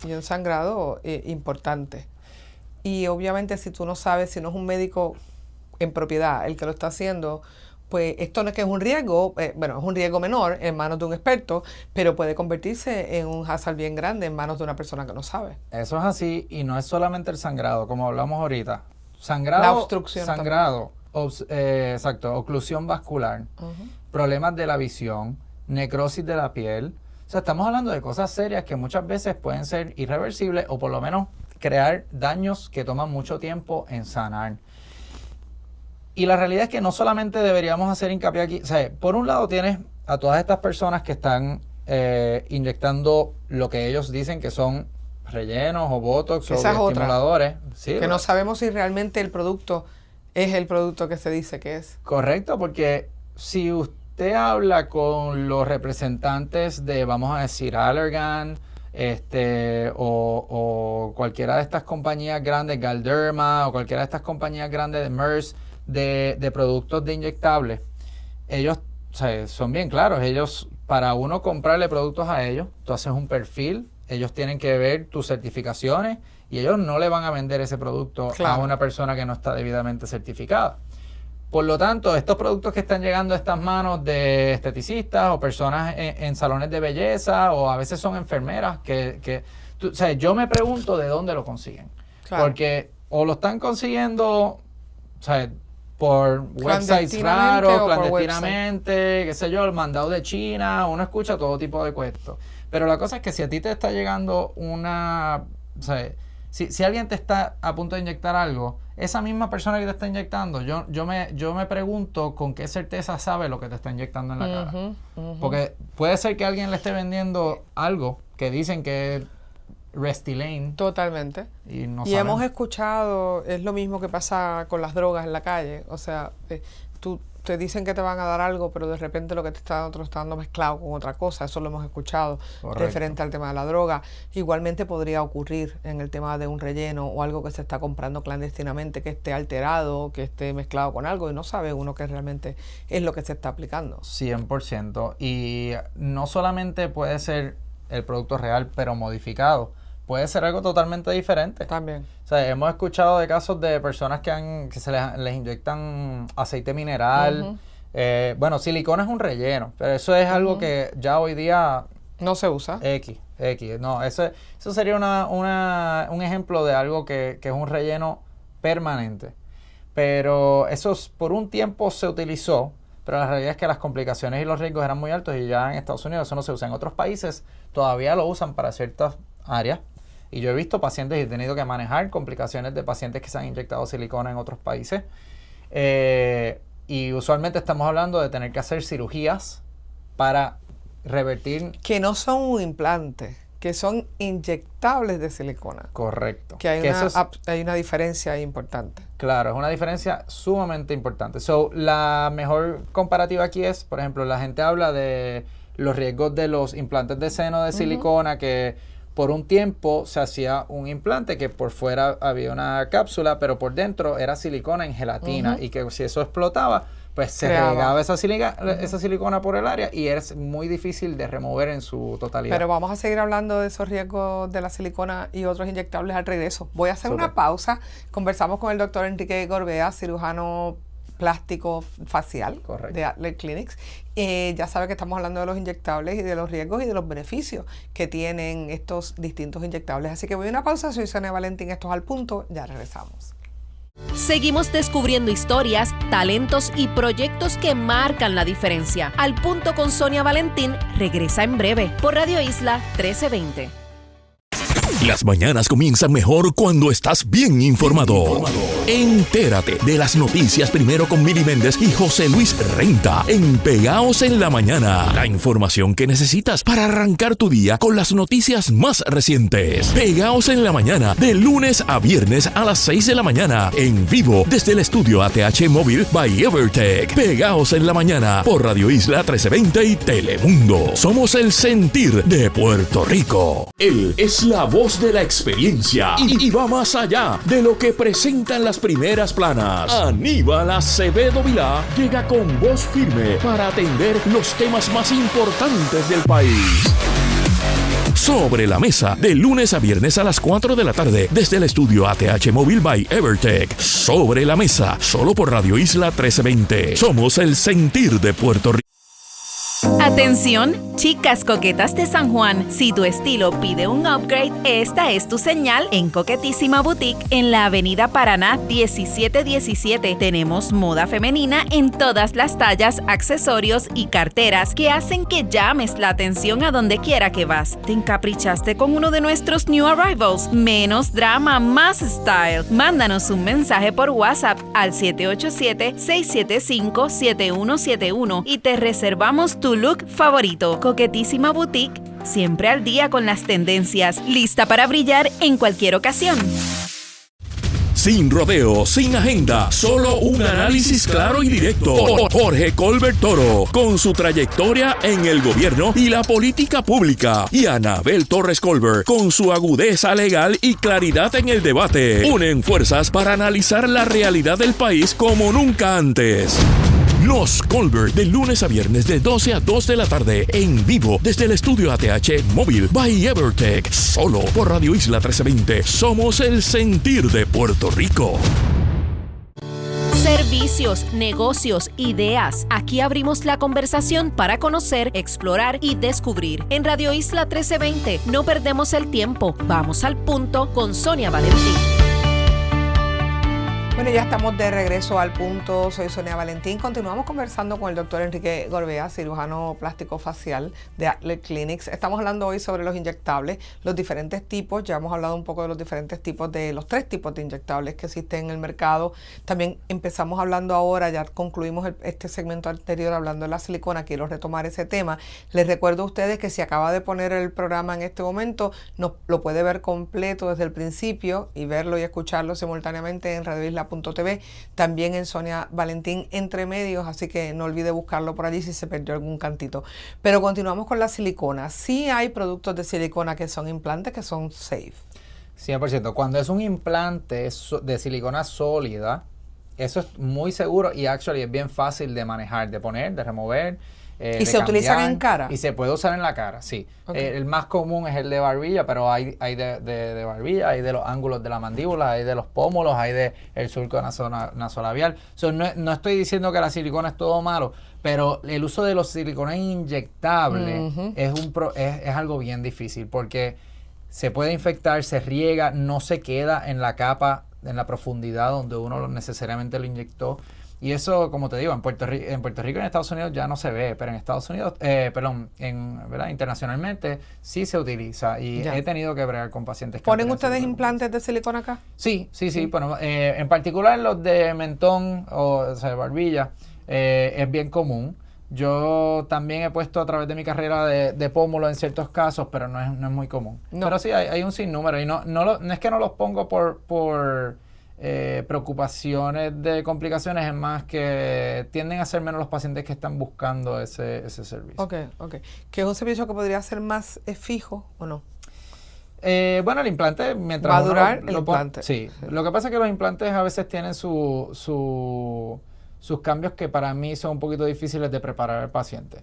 B: y un sangrado importante. Y obviamente si tú no sabes, si no es un médico en propiedad el que lo está haciendo, pues esto no es que es un riesgo, bueno, es un riesgo menor en manos de un experto, pero puede convertirse en un hazard bien grande en manos de una persona que no sabe.
C: Eso es así, y no es solamente el sangrado, como hablamos ahorita. Sangrado,
B: la obstrucción
C: sangrado, exacto, oclusión vascular, problemas de la visión, necrosis de la piel. O sea, estamos hablando de cosas serias que muchas veces pueden ser irreversibles o por lo menos crear daños que toman mucho tiempo en sanar. Y la realidad es que no solamente deberíamos hacer hincapié aquí, o sea, por un lado tienes a todas estas personas que están inyectando lo que ellos dicen que son rellenos o botox o estimuladores. Sí,
B: que no sabemos si realmente el producto es el producto que se dice que es.
C: Correcto, porque si usted habla con los representantes de, vamos a decir, Allergan, o cualquiera de estas compañías grandes, Galderma, o cualquiera de estas compañías grandes de Merz, de productos de inyectables, ellos, o sea, son bien claros. Ellos, para uno comprarle productos a ellos, tú haces un perfil, ellos tienen que ver tus certificaciones y ellos no le van a vender ese producto a una persona que no está debidamente certificada. Por lo tanto, estos productos que están llegando a estas manos de esteticistas o personas en salones de belleza, o a veces son enfermeras o sea, yo me pregunto de dónde lo consiguen. Claro. Porque o lo están consiguiendo, o sea, por websites raros, clandestinamente, qué sé yo, el mandado de China, uno escucha todo tipo de cuentos. Pero la cosa es que si a ti te está llegando una, o sea, si alguien te está a punto de inyectar algo, esa misma persona que te está inyectando, yo me pregunto con qué certeza sabe lo que te está inyectando en la cara. Porque puede ser que alguien le esté vendiendo algo que dicen que es Restylane.
B: Totalmente.
C: Y
B: hemos escuchado, es lo mismo que pasa con las drogas en la calle. O sea, te dicen que te van a dar algo, pero de repente lo que te está dando mezclado con otra cosa. Eso lo hemos escuchado. Correcto. Referente al tema de la droga. Igualmente podría ocurrir en el tema de un relleno o algo que se está comprando clandestinamente, que esté alterado, que esté mezclado con algo y no sabe uno que realmente es lo que se está aplicando.
C: 100%. Y no solamente puede ser el producto real, pero modificado. Puede ser algo totalmente diferente.
B: También.
C: O sea, hemos escuchado de casos de personas que se les inyectan aceite mineral. Bueno, silicona es un relleno, pero eso es algo que ya hoy día
B: no se usa.
C: No, eso sería un ejemplo de algo que es un relleno permanente. Pero eso por un tiempo se utilizó, pero la realidad es que las complicaciones y los riesgos eran muy altos y ya en Estados Unidos eso no se usa. En otros países todavía lo usan para ciertas áreas. Y yo he visto pacientes y he tenido que manejar complicaciones de pacientes que se han inyectado silicona en otros países. Y usualmente estamos hablando de tener que hacer cirugías para revertir.
B: Que no son un implante, que son inyectables de silicona.
C: Correcto.
B: Que hay una diferencia importante.
C: Claro, es una diferencia sumamente importante. La mejor comparativa aquí es, por ejemplo, la gente habla de los riesgos de los implantes de seno de silicona, que por un tiempo se hacía un implante que por fuera había una cápsula, pero por dentro era silicona en gelatina, y que si eso explotaba, pues se regaba esa silicona por el área y es muy difícil de remover en su totalidad.
B: Pero vamos a seguir hablando de esos riesgos de la silicona y otros inyectables al regreso. Voy a hacer una pausa. Conversamos con el doctor Enrique Gorbea, cirujano plástico facial. Correcto. De Adler Clinics. Ya sabe que estamos hablando de los inyectables y de los riesgos y de los beneficios que tienen estos distintos inyectables. Así que voy a una pausa. Soy Sonia Valentín. Esto es Al Punto. Ya regresamos.
A: Seguimos descubriendo historias, talentos y proyectos que marcan la diferencia. Al Punto con Sonia Valentín regresa en breve por Radio Isla 1320.
E: Las mañanas comienzan mejor cuando estás bien informado. Entérate de las noticias primero con Mili Méndez y José Luis Renta en Pegaos en la Mañana. La información que necesitas para arrancar tu día con las noticias más recientes. Pegaos en la Mañana, de lunes a viernes a las 6 de la mañana, en vivo desde el estudio ATH Móvil by Evertech. Pegaos en la Mañana por Radio Isla 1320 y Telemundo. Somos el sentir de Puerto Rico. Él es la voz de la experiencia y va más allá de lo que presentan las primeras planas. Aníbal Acevedo Vilá llega con voz firme para atender los temas más importantes del país. Sobre la Mesa, de lunes a viernes a las 4 de la tarde, desde el estudio ATH Móvil by Evertech. Sobre la Mesa, solo por Radio Isla 1320. Somos el sentir de Puerto Rico.
G: Atención, chicas coquetas de San Juan. Si tu estilo pide un upgrade, esta es tu señal en Coquetísima Boutique en la Avenida Paraná 1717. Tenemos moda femenina en todas las tallas, accesorios y carteras que hacen que llames la atención a donde quiera que vas. ¿Te encaprichaste con uno de nuestros new arrivals? Menos drama, más style. Mándanos un mensaje por WhatsApp al 787-675-7171 y te reservamos tu look favorito. Coquetísima Boutique, siempre al día con las tendencias, lista para brillar en cualquier ocasión.
E: Sin rodeo, sin agenda, solo un análisis claro y directo. Jorge Colbert Toro, con su trayectoria en el gobierno y la política pública. Y Anabel Torres Colbert, con su agudeza legal y claridad en el debate. Unen fuerzas para analizar la realidad del país como nunca antes. Los Colbert, de lunes a viernes de 12 a 2 de la tarde, en vivo desde el estudio ATH Móvil by Evertech, solo por Radio Isla 1320. Somos el sentir de Puerto Rico.
A: Servicios, negocios, ideas. Aquí abrimos la conversación para conocer, explorar y descubrir. En Radio Isla 1320 no perdemos el tiempo. Vamos al punto con Sonia Valentín.
B: Bueno, ya estamos de regreso al punto. Soy Sonia Valentín. Continuamos conversando con el doctor Enrique Gorbea, cirujano plástico facial de Acler Clinics. Estamos hablando hoy sobre los inyectables, los diferentes tipos. Ya hemos hablado un poco de los diferentes tipos, de los 3 tipos de inyectables que existen en el mercado. También empezamos hablando ahora, ya concluimos este segmento anterior hablando de la silicona. Quiero retomar ese tema. Les recuerdo a ustedes que si acaba de poner el programa en este momento, lo puede ver completo desde el principio y verlo y escucharlo simultáneamente en Radio Isla .tv, también en Sonia Valentín Entre Medios, así que no olvide buscarlo por allí si se perdió algún cantito. Pero continuamos con la silicona. Sí hay productos de silicona que son implantes que son safe.
C: 100%. Cuando es un implante de silicona sólida, eso es muy seguro y actually es bien fácil de manejar, de poner, de remover.
B: ¿Y se utilizan en cara?
C: Y se puede usar en la cara, sí.
B: Okay.
C: El más común es el de barbilla, pero hay de barbilla, hay de los ángulos de la mandíbula, hay de los pómulos, hay de el surco nasolabial. So, no estoy diciendo que la silicona es todo malo, pero el uso de los siliconas inyectables es algo bien difícil porque se puede infectar, se riega, no se queda en la capa, en la profundidad donde uno necesariamente lo inyectó. Y eso, como te digo, en Puerto Rico y en Estados Unidos ya no se ve, pero en Estados Unidos, ¿verdad? Internacionalmente sí se utiliza y he tenido que bregar con pacientes que
B: ¿Ponen ustedes implantes de silicona acá?
C: Sí. Bueno, en particular los de mentón o sea, barbilla es bien común. Yo también he puesto a través de mi carrera de pómulo en ciertos casos, pero no es muy común. No. Pero sí, hay un sinnúmero y no es que no los pongo por preocupaciones de complicaciones, es más que tienden a ser menos los pacientes que están buscando ese servicio.
B: Ok. ¿Que es un servicio que podría ser más fijo o no?
C: Bueno, el implante, mientras
B: va a durar el implante.
C: Sí. Lo que pasa es que los implantes a veces tienen sus cambios que para mí son un poquito difíciles de preparar al paciente.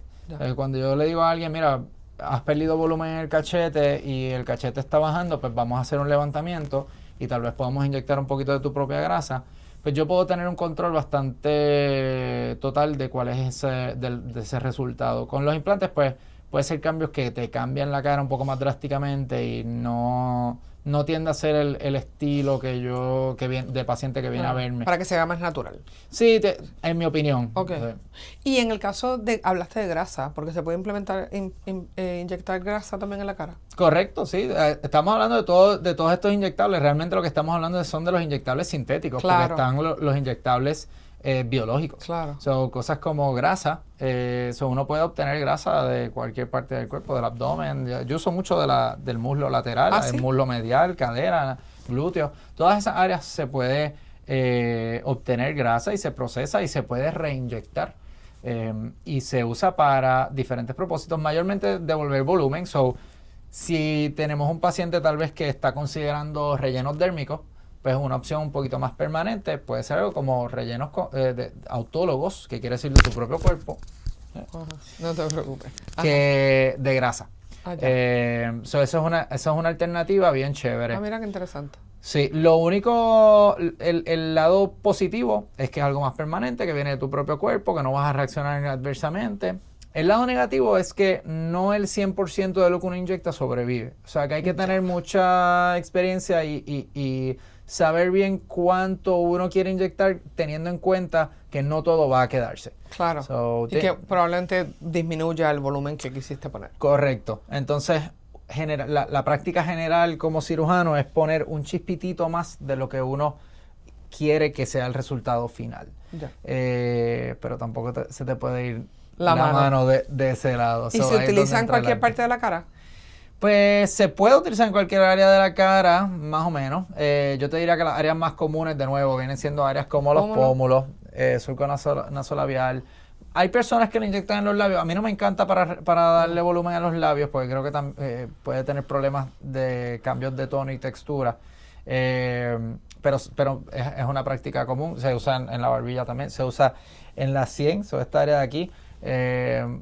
C: Cuando yo le digo a alguien, mira, has perdido volumen en el cachete y el cachete está bajando, pues vamos a hacer un levantamiento y tal vez podamos inyectar un poquito de tu propia grasa, pues yo puedo tener un control bastante total de cuál es de ese resultado. Con los implantes, pues, puede ser cambios que te cambian la cara un poco más drásticamente y no no tiende a ser el estilo de paciente que viene a verme.
B: Para que se vea más natural.
C: Sí, en mi opinión.
B: Ok. Y en el caso hablaste de grasa, porque se puede inyectar grasa también en la cara.
C: Correcto, sí. Estamos hablando de todos estos inyectables. Realmente lo que estamos hablando son de los inyectables sintéticos, porque están los inyectables biológicos.
B: Claro.
C: Son cosas como grasa. Uno puede obtener grasa de cualquier parte del cuerpo, del abdomen. Yo uso mucho del muslo lateral,
B: ¿Sí?
C: el muslo medial, cadera, glúteos. Todas esas áreas se puede obtener grasa y se procesa y se puede reinyectar. Y se usa para diferentes propósitos, mayormente devolver volumen. Si tenemos un paciente tal vez que está considerando rellenos dérmicos, pues una opción un poquito más permanente puede ser algo como rellenos autólogos, que quiere decir de tu propio cuerpo,
B: no te preocupes,
C: que de grasa. Eso es una alternativa bien chévere.
B: Mira qué interesante.
C: Sí, lo único, el lado positivo es que es algo más permanente, que viene de tu propio cuerpo, que no vas a reaccionar adversamente. El lado negativo es que no el 100% de lo que uno inyecta sobrevive. O sea, que hay que tener mucha experiencia y saber bien cuánto uno quiere inyectar, teniendo en cuenta que no todo va a quedarse.
B: Claro. Y que probablemente disminuya el volumen que quisiste poner.
C: Correcto. Entonces, la práctica general como cirujano es poner un chispitito más de lo que uno quiere que sea el resultado final. Pero tampoco se te puede ir la mano de ese lado.
B: ¿Y se utiliza en cualquier parte de la cara?
C: Pues se puede utilizar en cualquier área de la cara, más o menos. Yo te diría que las áreas más comunes, de nuevo, vienen siendo áreas como los pómulos, surco nasolabial. Hay personas que le inyectan en los labios. A mí no me encanta para darle volumen a los labios, porque creo que puede tener problemas de cambios de tono y textura. Pero es una práctica común. Se usa en la barbilla también. Se usa en la sien, esta área de aquí.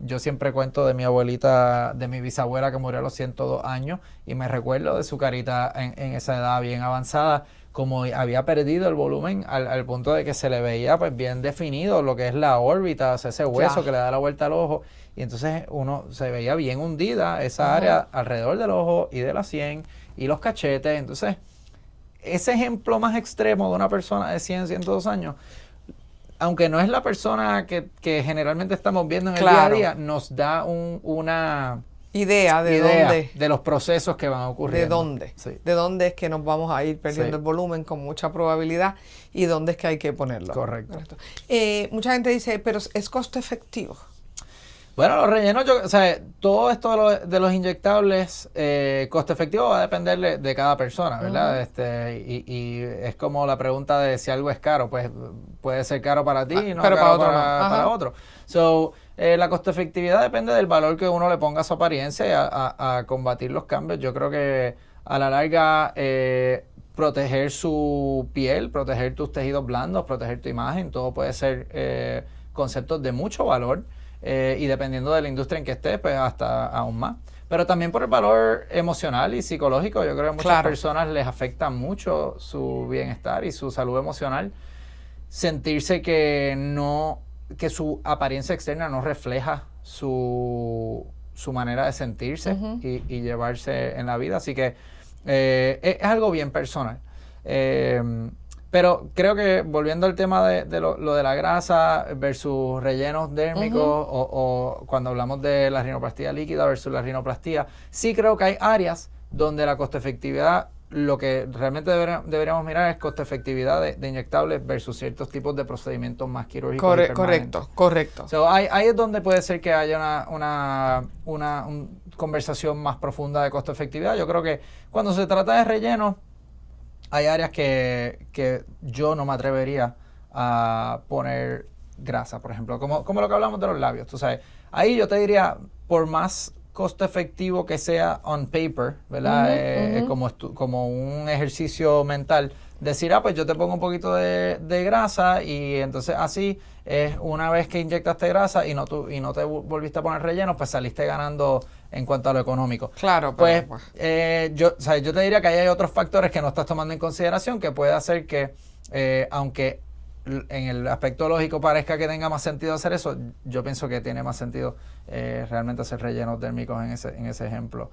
C: Yo siempre cuento de mi abuelita, de mi bisabuela que murió a los 102 años y me recuerdo de su carita en esa edad bien avanzada, como había perdido el volumen al punto de que se le veía pues bien definido lo que es la órbita, o sea, ese hueso que le da la vuelta al ojo, y entonces uno se veía bien hundida esa área alrededor del ojo y de la sien y los cachetes. Entonces ese ejemplo más extremo de una persona de 100, 102 años, aunque no es la persona que generalmente estamos viendo en el día a día, nos da una idea de los procesos que van a ocurrir.
B: ¿De dónde?
C: Sí.
B: ¿De dónde es que nos vamos a ir perdiendo el volumen con mucha probabilidad y dónde es que hay que ponerlo?
C: Correcto.
B: Mucha gente dice, pero ¿es costo efectivo?
C: Bueno, los rellenos, todo esto de los inyectables, costo efectivo va a depender de cada persona, ¿verdad? Y es como la pregunta de si algo es caro, pues puede ser caro para ti y no
B: pero
C: caro
B: para
C: otro. La costo efectividad depende del valor que uno le ponga a su apariencia y a combatir los cambios. Yo creo que a la larga proteger su piel, proteger tus tejidos blandos, proteger tu imagen, todo puede ser conceptos de mucho valor. Y dependiendo de la industria en que estés, pues hasta aún más. Pero también por el valor emocional y psicológico. Yo creo que a muchas personas les afecta mucho su bienestar y su salud emocional. Sentirse que su apariencia externa no refleja su manera de sentirse y llevarse en la vida. Así que es algo bien personal. Pero creo que volviendo al tema de lo de la grasa versus rellenos dérmicos o cuando hablamos de la rinoplastia líquida versus la rinoplastia, sí creo que hay áreas donde la costo efectividad, lo que realmente deberíamos mirar es costo efectividad de inyectables versus ciertos tipos de procedimientos más quirúrgicos.
B: Correcto.
C: Ahí es donde puede ser que haya una conversación más profunda de costo efectividad. Yo creo que cuando se trata de rellenos, hay áreas que yo no me atrevería a poner grasa, por ejemplo, como lo que hablamos de los labios. Tú sabes, ahí yo te diría, por más costo efectivo que sea on paper, ¿verdad? Como un ejercicio mental, decir, pues yo te pongo un poquito de grasa y entonces así, una vez que inyectaste grasa y no te volviste a poner relleno, pues saliste ganando en cuanto a lo económico.
B: Claro,
C: pues yo te diría que ahí hay otros factores que no estás tomando en consideración que puede hacer que, aunque en el aspecto lógico parezca que tenga más sentido hacer eso, yo pienso que tiene más sentido realmente hacer rellenos térmicos en ese ejemplo.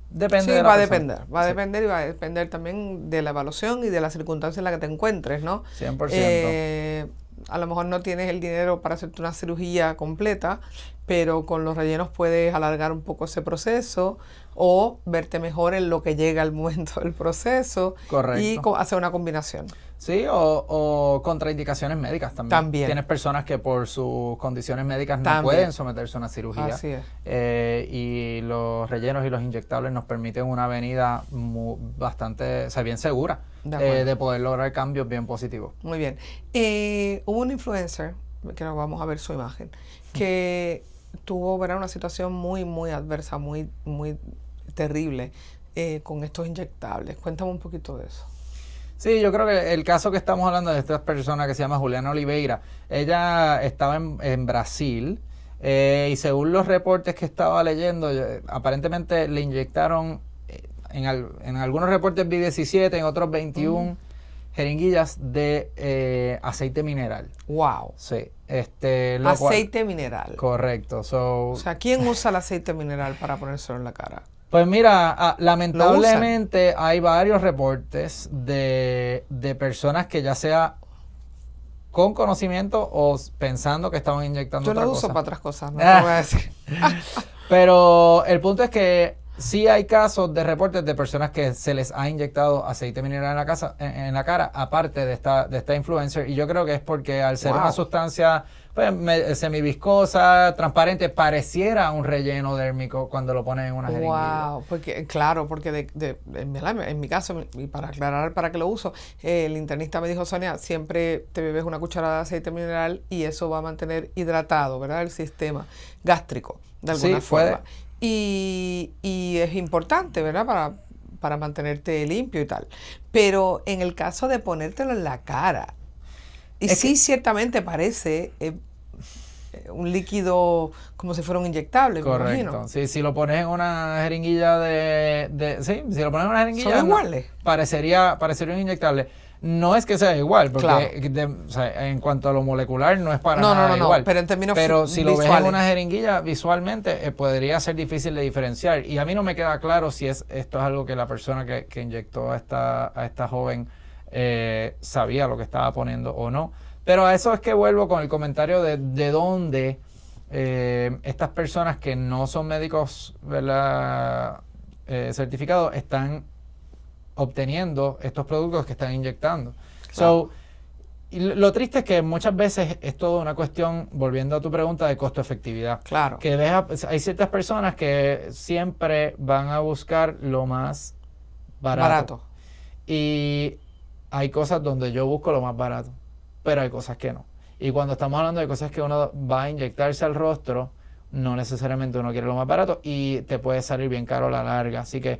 C: Depende de la
B: va a
C: persona.
B: depender, va a depender y va a depender también de la evaluación y de la circunstancia en la que te encuentres, ¿no?
C: 100%.
B: A lo mejor no tienes el dinero para hacerte una cirugía completa, pero con los rellenos puedes alargar un poco ese proceso o verte mejor en lo que llega al momento del proceso.
C: Correcto.
B: Y hacer una combinación.
C: Sí, o contraindicaciones médicas también.
B: También.
C: Tienes personas que por sus condiciones médicas no
B: También
C: pueden someterse a una cirugía.
B: Así es.
C: Y los rellenos y los inyectables nos permiten una avenida bastante, o sea, bien segura de poder lograr cambios bien positivos.
B: Muy bien. Hubo un influencer, que ahora vamos a ver su imagen, que tuvo, ¿verdad?, una situación muy, muy adversa, muy, muy terrible con estos inyectables. Cuéntame un poquito de eso.
C: Sí, yo creo que el caso que estamos hablando de esta persona que se llama Juliana Oliveira, ella estaba en Brasil y según los reportes que estaba leyendo, aparentemente le inyectaron, en algunos reportes vi 17, en otros 21 jeringuillas de aceite mineral.
B: ¡Wow!
C: Sí.
B: Aceite mineral.
C: Correcto.
B: O sea, ¿quién usa el aceite mineral para ponérselo en la cara?
C: Pues mira, lamentablemente hay varios reportes de personas que ya sea con conocimiento o pensando que estaban inyectando otra cosa.
B: Yo lo uso para otras cosas, no te voy a decir.
C: Pero el punto es que sí hay casos de reportes de personas que se les ha inyectado aceite mineral en la cara, aparte de esta influencer, y yo creo que es porque al ser una sustancia pues, semiviscosa, transparente, pareciera un relleno dérmico cuando lo ponen en una jeringuilla.
B: Wow, porque en mi caso, y para aclarar para qué lo uso, el internista me dijo, Sonia, siempre te bebes una cucharada de aceite mineral y eso va a mantener hidratado, ¿verdad?, el sistema gástrico, de alguna forma. Y es importante, ¿verdad?, para mantenerte limpio y tal. Pero en el caso de ponértelo en la cara, y sí, ciertamente parece un líquido como si fuera un inyectable,
C: correcto,
B: me imagino.
C: Sí, si lo pones en una jeringuilla si lo pones en una jeringuilla...
B: ¿Son iguales?
C: Parecería un inyectable. No es que sea igual, porque
B: claro,
C: en cuanto a lo molecular no es para nada igual.
B: Pero en términos
C: si lo ves en una jeringuilla, visualmente podría ser difícil de diferenciar. Y a mí no me queda claro si esto es algo que la persona que inyectó a esta joven sabía lo que estaba poniendo o no. Pero a eso es que vuelvo con el comentario de dónde estas personas que no son médicos, ¿verdad?, certificados están obteniendo estos productos que están inyectando. Claro. Y lo triste es que muchas veces es toda una cuestión, volviendo a tu pregunta, de costo-efectividad.
B: Claro.
C: Que hay ciertas personas que siempre van a buscar lo más barato. Y hay cosas donde yo busco lo más barato, pero hay cosas que no. Y cuando estamos hablando de cosas que uno va a inyectarse al rostro, no necesariamente uno quiere lo más barato y te puede salir bien caro a la larga. Así que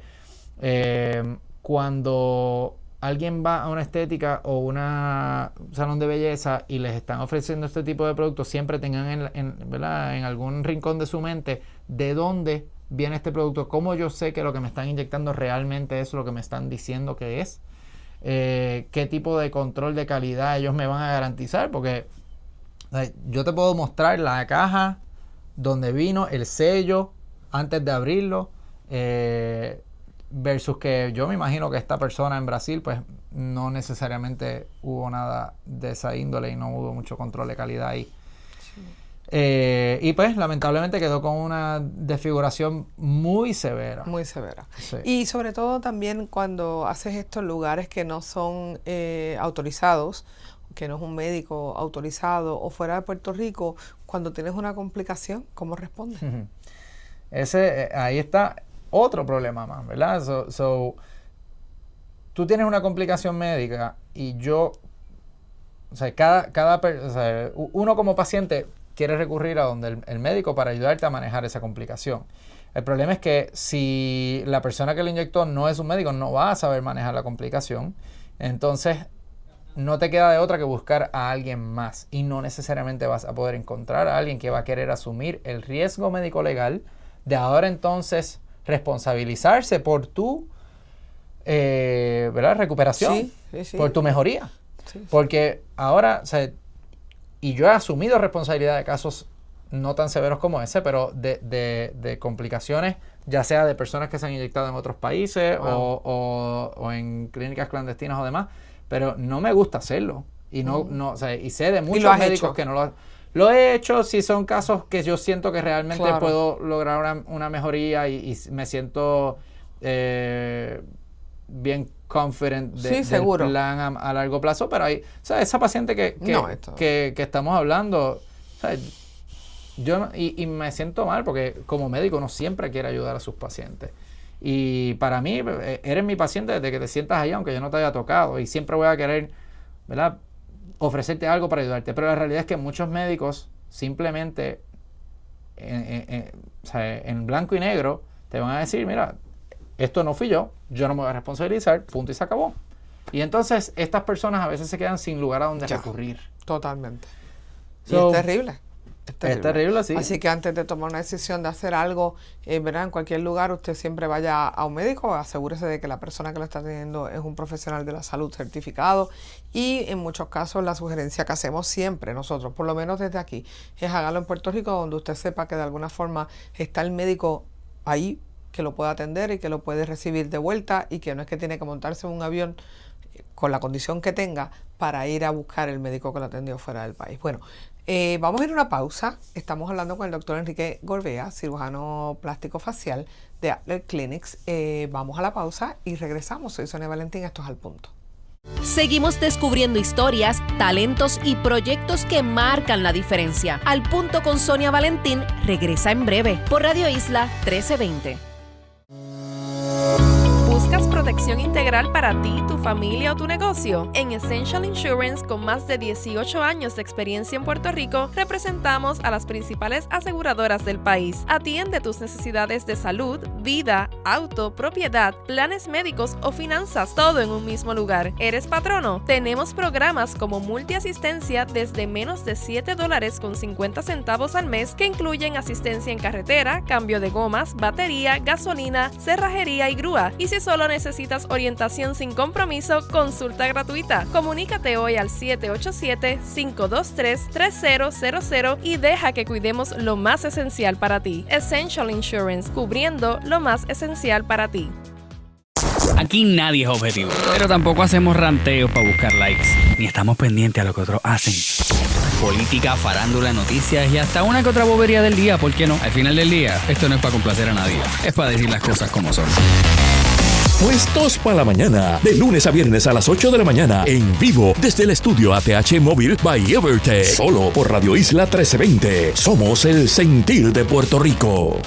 C: cuando alguien va a una estética o un salón de belleza y les están ofreciendo este tipo de productos, siempre tengan ¿verdad?, en algún rincón de su mente de dónde viene este producto, cómo yo sé que lo que me están inyectando realmente es lo que me están diciendo que es, qué tipo de control de calidad ellos me van a garantizar, porque yo te puedo mostrar la caja donde vino el sello antes de abrirlo, versus que yo me imagino que esta persona en Brasil pues no necesariamente hubo nada de esa índole y no hubo mucho control de calidad ahí. Sí. Y pues lamentablemente quedó con una desfiguración muy severa.
B: Muy severa.
C: Sí.
B: Y sobre todo también cuando haces esto en lugares que no son autorizados, que no es un médico autorizado, o fuera de Puerto Rico, cuando tienes una complicación, ¿cómo respondes?
C: Ahí está otro problema más, ¿verdad? Tú tienes una complicación médica y uno como paciente quiere recurrir a donde el médico para ayudarte a manejar esa complicación. El problema es que si la persona que lo inyectó no es un médico, no va a saber manejar la complicación. Entonces, no te queda de otra que buscar a alguien más. Y no necesariamente vas a poder encontrar a alguien que va a querer asumir el riesgo médico legal de ahora entonces responsabilizarse por tu ¿verdad?, recuperación,
B: sí.
C: por tu mejoría.
B: Sí.
C: Porque ahora, o sea, y yo he asumido responsabilidad de casos no tan severos como ese, pero de complicaciones, ya sea de personas que se han inyectado en otros países o en clínicas clandestinas o demás, pero no me gusta hacerlo. Y o sea, y sé de muchos médicos que no lo he hecho si son casos que yo siento que realmente puedo lograr una mejoría y me siento bien confident del plan a largo plazo, pero hay, o sea, esa paciente que estamos hablando, o sea, yo y me siento mal porque como médico uno siempre quiere ayudar a sus pacientes. Y para mí, eres mi paciente desde que te sientas ahí, aunque yo no te haya tocado, y siempre voy a querer, ¿verdad?, ofrecerte algo para ayudarte. Pero la realidad es que muchos médicos simplemente o sea, en blanco y negro te van a decir, mira, esto no fui yo no me voy a responsabilizar, punto y se acabó. Y entonces estas personas a veces se quedan sin lugar a donde recurrir.
B: Totalmente. Y es terrible.
C: Es terrible, sí.
B: Así que antes de tomar una decisión de hacer algo, ¿verdad?, en cualquier lugar, usted siempre vaya a un médico, asegúrese de que la persona que lo está atendiendo es un profesional de la salud certificado. Y en muchos casos la sugerencia que hacemos siempre nosotros, por lo menos desde aquí, es hágalo en Puerto Rico, donde usted sepa que de alguna forma está el médico ahí que lo puede atender y que lo puede recibir de vuelta, y que no es que tiene que montarse en un avión con la condición que tenga para ir a buscar el médico que lo atendió fuera del país. Bueno, vamos a ir a una pausa. Estamos hablando con el doctor Enrique Gorbea, cirujano plástico facial de Adler Clinics. Vamos a la pausa y regresamos. Soy Sonia Valentín, esto es Al Punto.
A: Seguimos descubriendo historias, talentos y proyectos que marcan la diferencia. Al Punto con Sonia Valentín regresa en breve por Radio Isla 1320.
F: ¿Buscas protección integral para ti, tu familia o tu negocio? En Essential Insurance, con más de 18 años de experiencia en Puerto Rico, representamos a las principales aseguradoras del país. Atiende tus necesidades de salud, vida, auto, propiedad, planes médicos o finanzas, todo en un mismo lugar. ¿Eres patrono? Tenemos programas como multiasistencia desde menos de $7.50 al mes, que incluyen asistencia en carretera, cambio de gomas, batería, gasolina, cerrajería y grúa. Y si solo necesitas orientación sin compromiso, consulta gratuita. Comunícate hoy al 787-523-3000 y deja que cuidemos lo más esencial para ti. Essential Insurance, cubriendo lo más esencial para ti.
D: Aquí nadie es objetivo, pero tampoco hacemos ranteos para buscar likes, ni estamos pendientes a lo que otros hacen. Política, farándula, noticias y hasta una que otra bobería del día, ¿por qué no? Al final del día, esto no es para complacer a nadie, es para decir las cosas como son.
E: Puestos para la mañana, de lunes a viernes a las 8 de la mañana, en vivo desde el estudio ATH Móvil by Evertech, solo por Radio Isla 1320. Somos el sentir de Puerto Rico.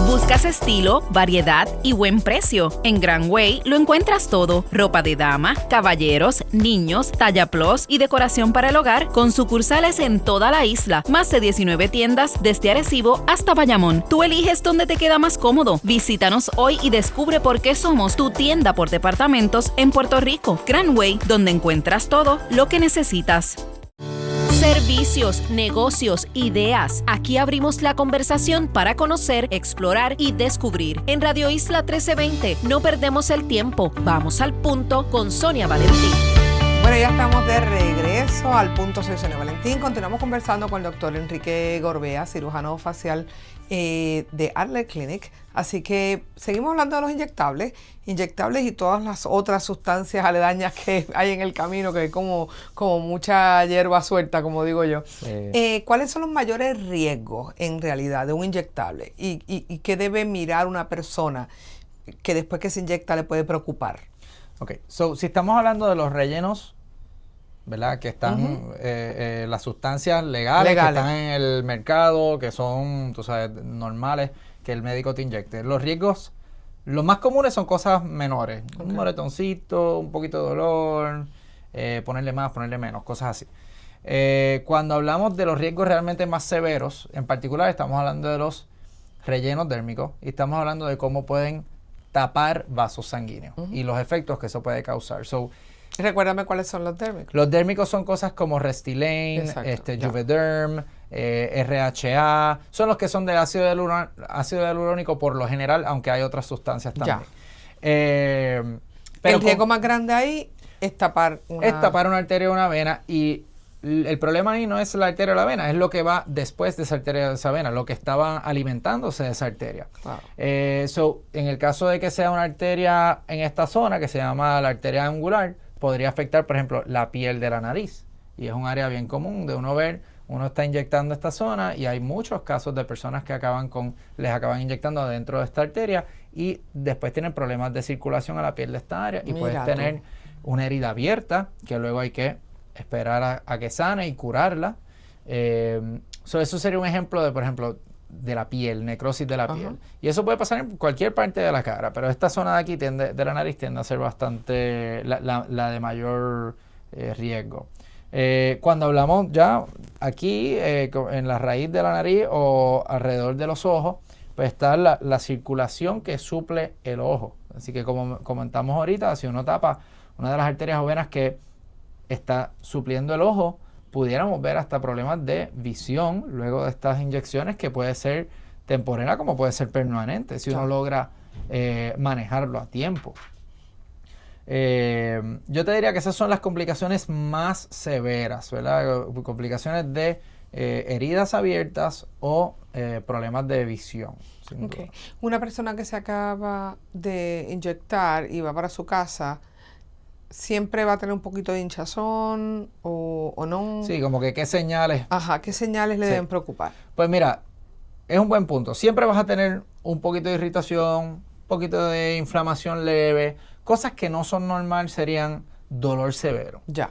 G: ¿Buscas estilo, variedad y buen precio? En Grand Way lo encuentras todo. Ropa de dama, caballeros, niños, talla plus y decoración para el hogar, con sucursales en toda la isla. Más de 19 tiendas desde Arecibo hasta Bayamón. Tú eliges dónde te queda más cómodo. Visítanos hoy y descubre por qué somos tu tienda por departamentos en Puerto Rico. Grand Way, donde encuentras todo lo que necesitas.
A: Servicios, negocios, ideas. Aquí abrimos la conversación para conocer, explorar y descubrir. En Radio Isla 1320 no perdemos el tiempo. Vamos al punto con Sonia Valentín.
B: Bueno, ya estamos de regreso al punto. Soy Sonia Valentín. Continuamos conversando con el doctor Enrique Gorbea, cirujano facial de Adler Clinic. Así que seguimos hablando de los inyectables y todas las otras sustancias aledañas que hay en el camino, que hay como mucha hierba suelta, como digo yo. ¿Cuáles son los mayores riesgos en realidad de un inyectable? ¿Y qué debe mirar una persona que después que se inyecta le puede preocupar?
C: Ok, si estamos hablando de los rellenos, ¿verdad? Que están las sustancias legales que están en el mercado, que son, tú sabes, normales, que el médico te inyecte. Los riesgos, los más comunes son cosas menores. Un moretoncito, un poquito de dolor, ponerle más, ponerle menos, cosas así. Cuando hablamos de los riesgos realmente más severos, en particular estamos hablando de los rellenos dérmicos y estamos hablando de cómo pueden tapar vasos sanguíneos y los efectos que eso puede causar.
B: Recuérdame cuáles son los dérmicos.
C: Los dérmicos son cosas como Restylane, Juvederm, RHA, son los que son de ácido hialurónico por lo general, aunque hay otras sustancias también.
B: ¿El riesgo más grande ahí? Es tapar
C: una arteria o una vena, y el problema ahí no es la arteria o la vena, es lo que va después de esa arteria o de esa vena, lo que estaba alimentándose de esa arteria.
B: Claro.
C: En el caso de que sea una arteria en esta zona, que se llama la arteria angular, podría afectar, por ejemplo, la piel de la nariz. Y es un área bien común de uno está inyectando esta zona, y hay muchos casos de personas que les acaban inyectando adentro de esta arteria y después tienen problemas de circulación a la piel de esta área, y puedes tener una herida abierta que luego hay que esperar a que sane y curarla. Eso sería un ejemplo de, por ejemplo, de la piel, necrosis de la piel. Y eso puede pasar en cualquier parte de la cara, pero esta zona de aquí de la nariz tiende a ser bastante la de mayor riesgo. Cuando hablamos ya aquí en la raíz de la nariz o alrededor de los ojos, pues está la circulación que suple el ojo. Así que como comentamos ahorita, si uno tapa una de las arterias o venas que está supliendo el ojo, pudiéramos ver hasta problemas de visión luego de estas inyecciones, que puede ser temporera como puede ser permanente si uno logra manejarlo a tiempo. Yo te diría que esas son las complicaciones más severas, ¿verdad? Complicaciones de heridas abiertas o problemas de visión.
B: Okay. Una persona que se acaba de inyectar y va para su casa, ¿siempre va a tener un poquito de hinchazón o no?
C: Sí, como que qué señales.
B: Ajá, ¿qué señales le deben preocupar?
C: Pues mira, es un buen punto. Siempre vas a tener un poquito de irritación, un poquito de inflamación leve. Cosas que no son normal serían dolor severo.
B: Ya.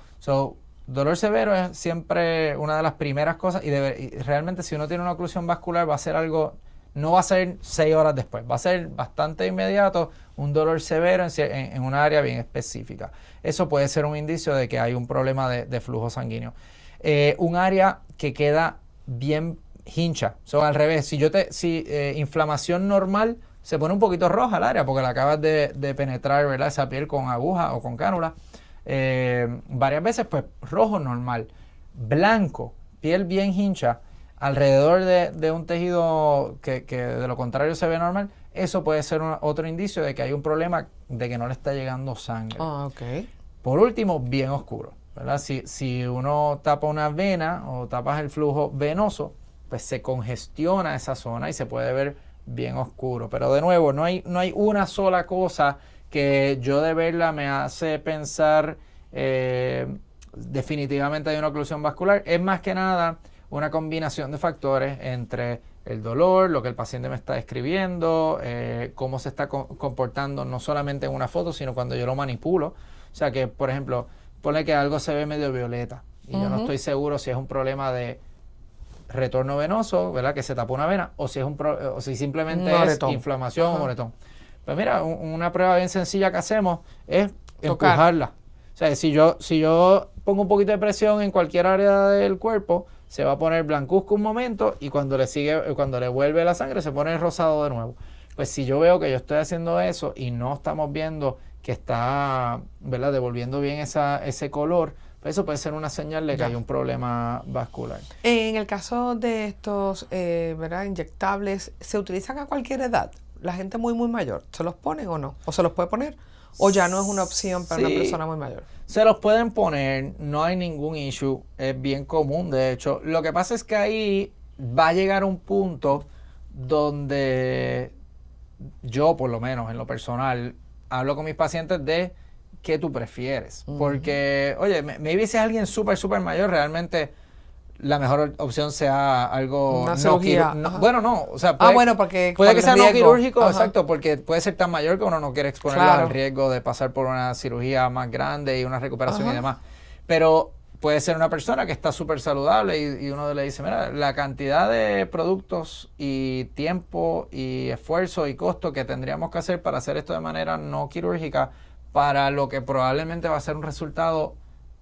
C: Dolor severo es siempre una de las primeras cosas, y realmente si uno tiene una oclusión vascular va a ser algo, no va a ser 6 horas después, va a ser bastante inmediato, un dolor severo en una área bien específica. Eso puede ser un indicio de que hay un problema de flujo sanguíneo. Un área que queda bien hincha, al revés, si inflamación normal, se pone un poquito roja el área porque la acabas de penetrar, ¿verdad? Esa piel con aguja o con cánula. Varias veces, pues rojo normal. Blanco, piel bien hincha, alrededor de un tejido que de lo contrario se ve normal, eso puede ser otro indicio de que hay un problema de que no le está llegando sangre.
B: Okay.
C: Por último, bien oscuro, ¿verdad? Si uno tapa una vena o tapas el flujo venoso, pues se congestiona esa zona y se puede ver bien oscuro. Pero de nuevo, no hay una sola cosa que yo de verla me hace pensar definitivamente hay una oclusión vascular. Es más que nada una combinación de factores entre el dolor, lo que el paciente me está describiendo, cómo se está comportando no solamente en una foto, sino cuando yo lo manipulo. O sea que, por ejemplo, ponle que algo se ve medio violeta y yo no estoy seguro si es un problema de retorno venoso, ¿verdad? Que se tapó una vena, o si simplemente es inflamación o moretón. Pues mira, una prueba bien sencilla que hacemos es empujarla. O sea, si yo pongo un poquito de presión en cualquier área del cuerpo, se va a poner blancuzco un momento y cuando le vuelve la sangre se pone rosado de nuevo. Pues si yo veo que yo estoy haciendo eso y no estamos viendo que está, ¿verdad?, devolviendo bien ese color, pues eso puede ser una señal de que hay un problema vascular.
B: En el caso de estos ¿verdad?, inyectables, ¿se utilizan a cualquier edad? ¿La gente muy mayor se los ponen o no? ¿O se los puede poner? ¿O ya no es una opción para una persona muy mayor?
C: Se los pueden poner, no hay ningún issue, es bien común de hecho. Lo que pasa es que ahí va a llegar un punto donde yo, por lo menos en lo personal, hablo con mis pacientes de qué tú prefieres. Porque, oye, maybe si es alguien súper mayor, realmente la mejor opción sea algo
B: una cirugía.
C: Bueno, no, o sea, puede que sea no quirúrgico, exacto, porque puede ser tan mayor que uno no quiere exponerlo al riesgo de pasar por una cirugía más grande y una recuperación y demás. Pero puede ser una persona que está súper saludable y uno le dice, mira, la cantidad de productos y tiempo y esfuerzo y costo que tendríamos que hacer para hacer esto de manera no quirúrgica para lo que probablemente va a ser un resultado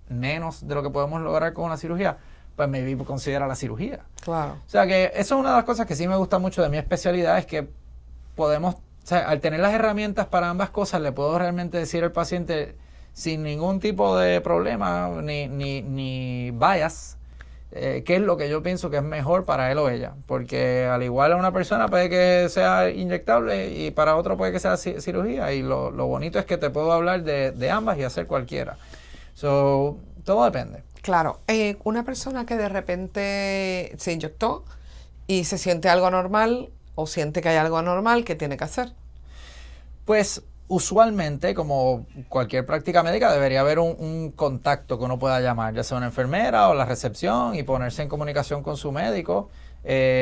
C: menos de lo que podemos lograr con una cirugía, pues maybe considera la cirugía.
B: Claro.
C: O sea que eso es una de las cosas que sí me gusta mucho de mi especialidad, es que podemos, o sea, al tener las herramientas para ambas cosas, le puedo realmente decir al paciente sin ningún tipo de problema ni bias, qué es lo que yo pienso que es mejor para él o ella. Porque al igual a una persona puede que sea inyectable y para otro puede que sea cirugía. Y lo bonito es que te puedo hablar de ambas y hacer cualquiera. So, todo depende.
B: Claro, una persona que de repente se inyectó y se siente algo anormal o siente que hay algo anormal, ¿qué tiene que hacer?
C: Pues usualmente, como cualquier práctica médica, debería haber un contacto que uno pueda llamar, ya sea una enfermera o la recepción, y ponerse en comunicación con su médico.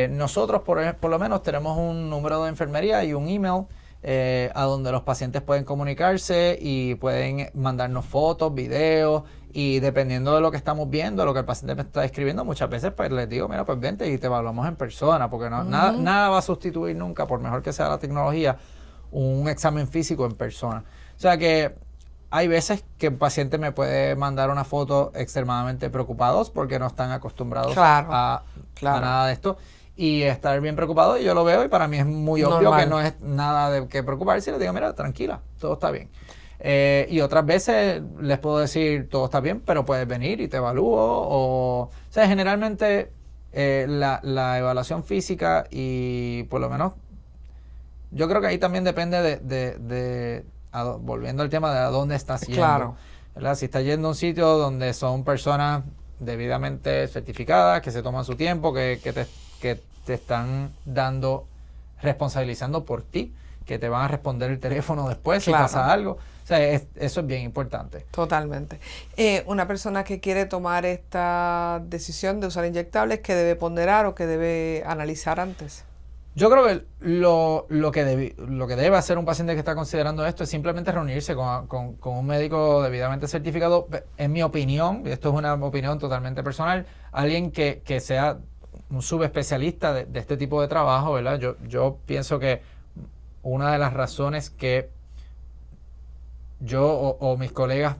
C: Nosotros, por lo menos, tenemos un número de enfermería y un email a donde los pacientes pueden comunicarse y pueden mandarnos fotos, videos, y dependiendo de lo que estamos viendo, lo que el paciente me está escribiendo, muchas veces pues les digo, mira, pues vente y te evaluamos en persona, porque nada va a sustituir nunca, por mejor que sea la tecnología, un examen físico en persona. O sea que hay veces que el paciente me puede mandar una foto extremadamente preocupados porque no están acostumbrados a nada de esto, y estar bien preocupado, y yo lo veo y para mí es muy obvio que no es nada de que preocuparse, y les digo, mira, tranquila, todo está bien. Y otras veces les puedo decir, todo está bien, pero puedes venir y te evalúo. O sea, generalmente la evaluación física, y por lo menos yo creo que ahí también depende volviendo al tema de a dónde estás yendo.
B: Claro.
C: ¿Verdad? Si estás yendo a un sitio donde son personas debidamente certificadas, que se toman su tiempo, que te están responsabilizando por ti, que te van a responder el teléfono después si pasa algo. O sea, eso es bien importante.
B: Totalmente. Una persona que quiere tomar esta decisión de usar inyectables, ¿qué debe ponderar o qué debe analizar antes?
C: Yo creo que lo que debe hacer un paciente que está considerando esto es simplemente reunirse con un médico debidamente certificado. En mi opinión, y esto es una opinión totalmente personal, alguien que sea un subespecialista de este tipo de trabajo, ¿verdad? Yo pienso que una de las razones que yo o mis colegas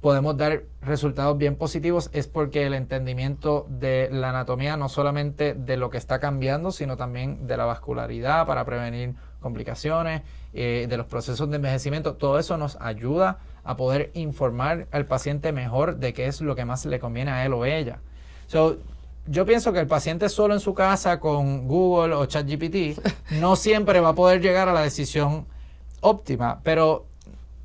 C: podemos dar resultados bien positivos es porque el entendimiento de la anatomía, no solamente de lo que está cambiando, sino también de la vascularidad para prevenir complicaciones, de los procesos de envejecimiento, todo eso nos ayuda a poder informar al paciente mejor de qué es lo que más le conviene a él o ella. Yo pienso que el paciente solo en su casa con Google o ChatGPT no siempre va a poder llegar a la decisión óptima, pero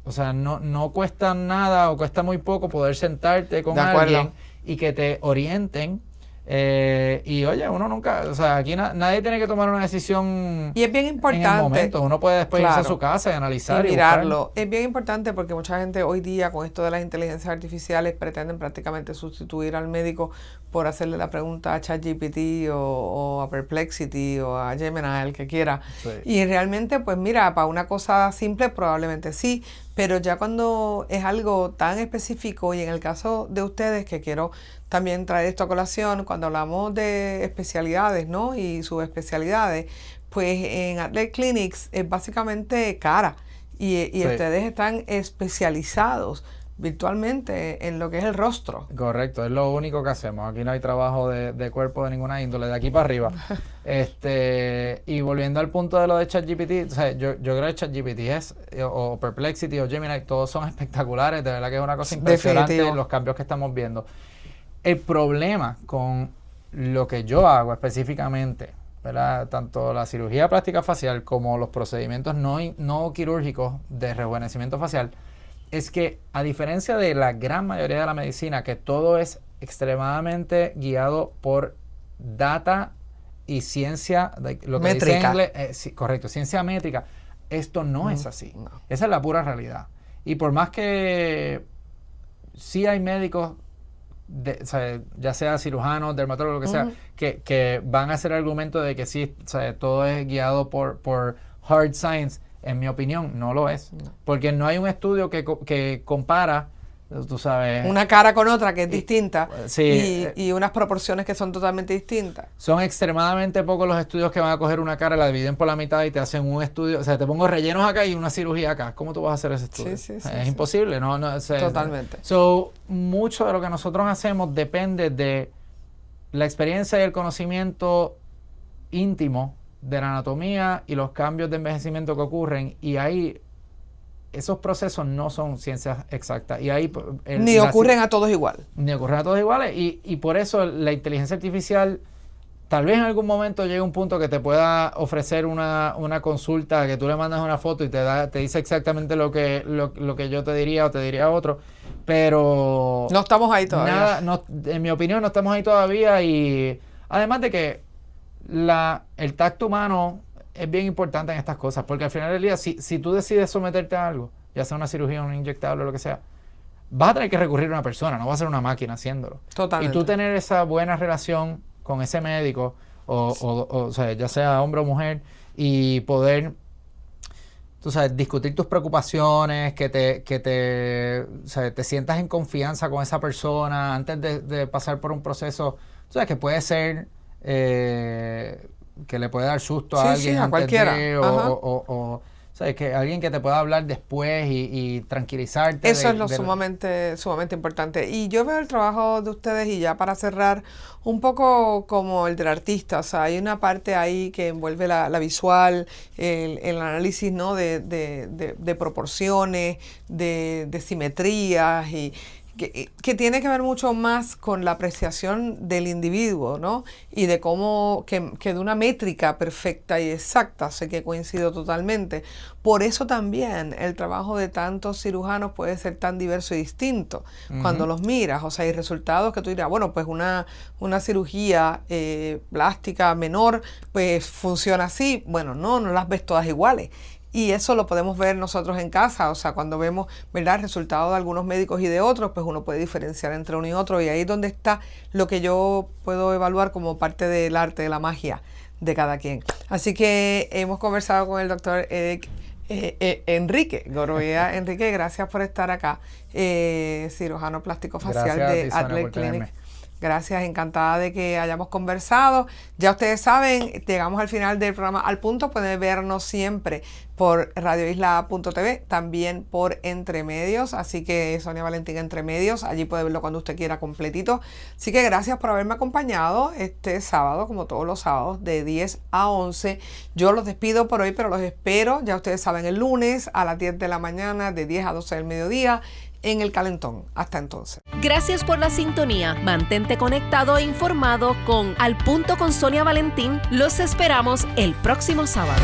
C: o sea, no cuesta nada o cuesta muy poco poder sentarte con alguien y que te orienten. Y oye, uno nunca, o sea, aquí nadie tiene que tomar una decisión
B: y es bien importante,
C: en el momento. Uno puede después irse a su casa y analizar y
B: mirarlo. Es bien importante porque mucha gente hoy día con esto de las inteligencias artificiales pretenden prácticamente sustituir al médico por hacerle la pregunta a ChatGPT o a Perplexity o a Gemini, el que quiera. Sí. Y realmente, pues mira, para una cosa simple probablemente sí, pero ya cuando es algo tan específico, y en el caso de ustedes, que quiero también traer esto a colación, cuando hablamos de especialidades, ¿no? Y subespecialidades, pues en Adler Clinics es básicamente cara, y ustedes están especializados virtualmente en lo que es el rostro.
C: Correcto, es lo único que hacemos. Aquí no hay trabajo de cuerpo de ninguna índole, de aquí para arriba. Y volviendo al punto de lo de ChatGPT, o sea, yo creo que ChatGPT o Perplexity o Gemini, todos son espectaculares, de verdad que es una cosa impresionante. Definitivo. Los cambios que estamos viendo. El problema con lo que yo hago específicamente, ¿verdad? Tanto la cirugía plástica facial como los procedimientos no quirúrgicos de rejuvenecimiento facial, es que a diferencia de la gran mayoría de la medicina, que todo es extremadamente guiado por data y ciencia, lo que métrica. Dice en inglés, correcto, ciencia métrica, esto no es así. No. Esa es la pura realidad. Y por más que sí hay médicos, o sea, ya sea cirujanos, dermatólogos, lo que sea, que van a hacer el argumento de que sí, o sea, todo es guiado por hard science. En mi opinión, no lo es. No. Porque no hay un estudio que compara, tú sabes,
B: una cara con otra que es distinta, sí, y unas proporciones que son totalmente distintas.
C: Son extremadamente pocos los estudios que van a coger una cara, la dividen por la mitad y te hacen un estudio. O sea, te pongo rellenos acá y una cirugía acá. ¿Cómo tú vas a hacer ese estudio? Sí, es imposible. No,
B: totalmente.
C: Mucho de lo que nosotros hacemos depende de la experiencia y el conocimiento íntimo de la anatomía y los cambios de envejecimiento que ocurren, y ahí esos procesos no son ciencias exactas. Y ahí
B: ni ocurren a todos igual.
C: Ni ocurren a todos iguales. Y por eso la inteligencia artificial tal vez en algún momento llegue un punto que te pueda ofrecer una consulta, que tú le mandas una foto y te dice exactamente lo que yo te diría o te diría otro. Pero
B: no estamos ahí todavía.
C: En mi opinión no estamos ahí todavía. Y además de que el tacto humano es bien importante en estas cosas, porque al final del día, si tú decides someterte a algo, ya sea una cirugía, un inyectable o lo que sea, vas a tener que recurrir a una persona, no va a ser una máquina haciéndolo.
B: Totalmente.
C: Y tú tener esa buena relación con ese médico, o sea, ya sea hombre o mujer, y poder, tú sabes, discutir tus preocupaciones, que te sientas en confianza con esa persona antes de pasar por un proceso, tú sabes, que puede ser que le puede dar susto a alguien,
B: a cualquiera.
C: O sea, que alguien que te pueda hablar después y tranquilizarte.
B: Eso es lo sumamente importante. Y yo veo el trabajo de ustedes, y ya para cerrar, un poco como el del artista. O sea, hay una parte ahí que envuelve la visual, el análisis, ¿no? de proporciones, de simetrías, y que tiene que ver mucho más con la apreciación del individuo, ¿no? Y de cómo, que de una métrica perfecta y exacta, sé que coincido totalmente. Por eso también el trabajo de tantos cirujanos puede ser tan diverso y distinto cuando los miras. O sea, hay resultados que tú dirás, bueno, pues una cirugía plástica menor, pues funciona así. Bueno, no las ves todas iguales. Y eso lo podemos ver nosotros en casa, o sea, cuando vemos, ¿verdad?, el resultado de algunos médicos y de otros, pues uno puede diferenciar entre uno y otro, y ahí es donde está lo que yo puedo evaluar como parte del arte, de la magia de cada quien. Así que hemos conversado con el doctor Enrique Goroea. Enrique, gracias por estar acá, cirujano plástico facial de Adler Clinic. Gracias, encantada de que hayamos conversado. Ya ustedes saben, llegamos al final del programa Al Punto. Pueden vernos siempre por radioisla.tv, también por Entre Medios. Así que Sonia Valentín Entre Medios, allí puede verlo cuando usted quiera completito. Así que gracias por haberme acompañado este sábado, como todos los sábados, de 10 a 11. Yo los despido por hoy, pero los espero, ya ustedes saben, el lunes a las 10 de la mañana, de 10 a 12 del mediodía, en El Calentón. Hasta entonces.
A: Gracias por la sintonía. Mantente conectado e informado con Al Punto con Sonia Valentín. Los esperamos el próximo sábado.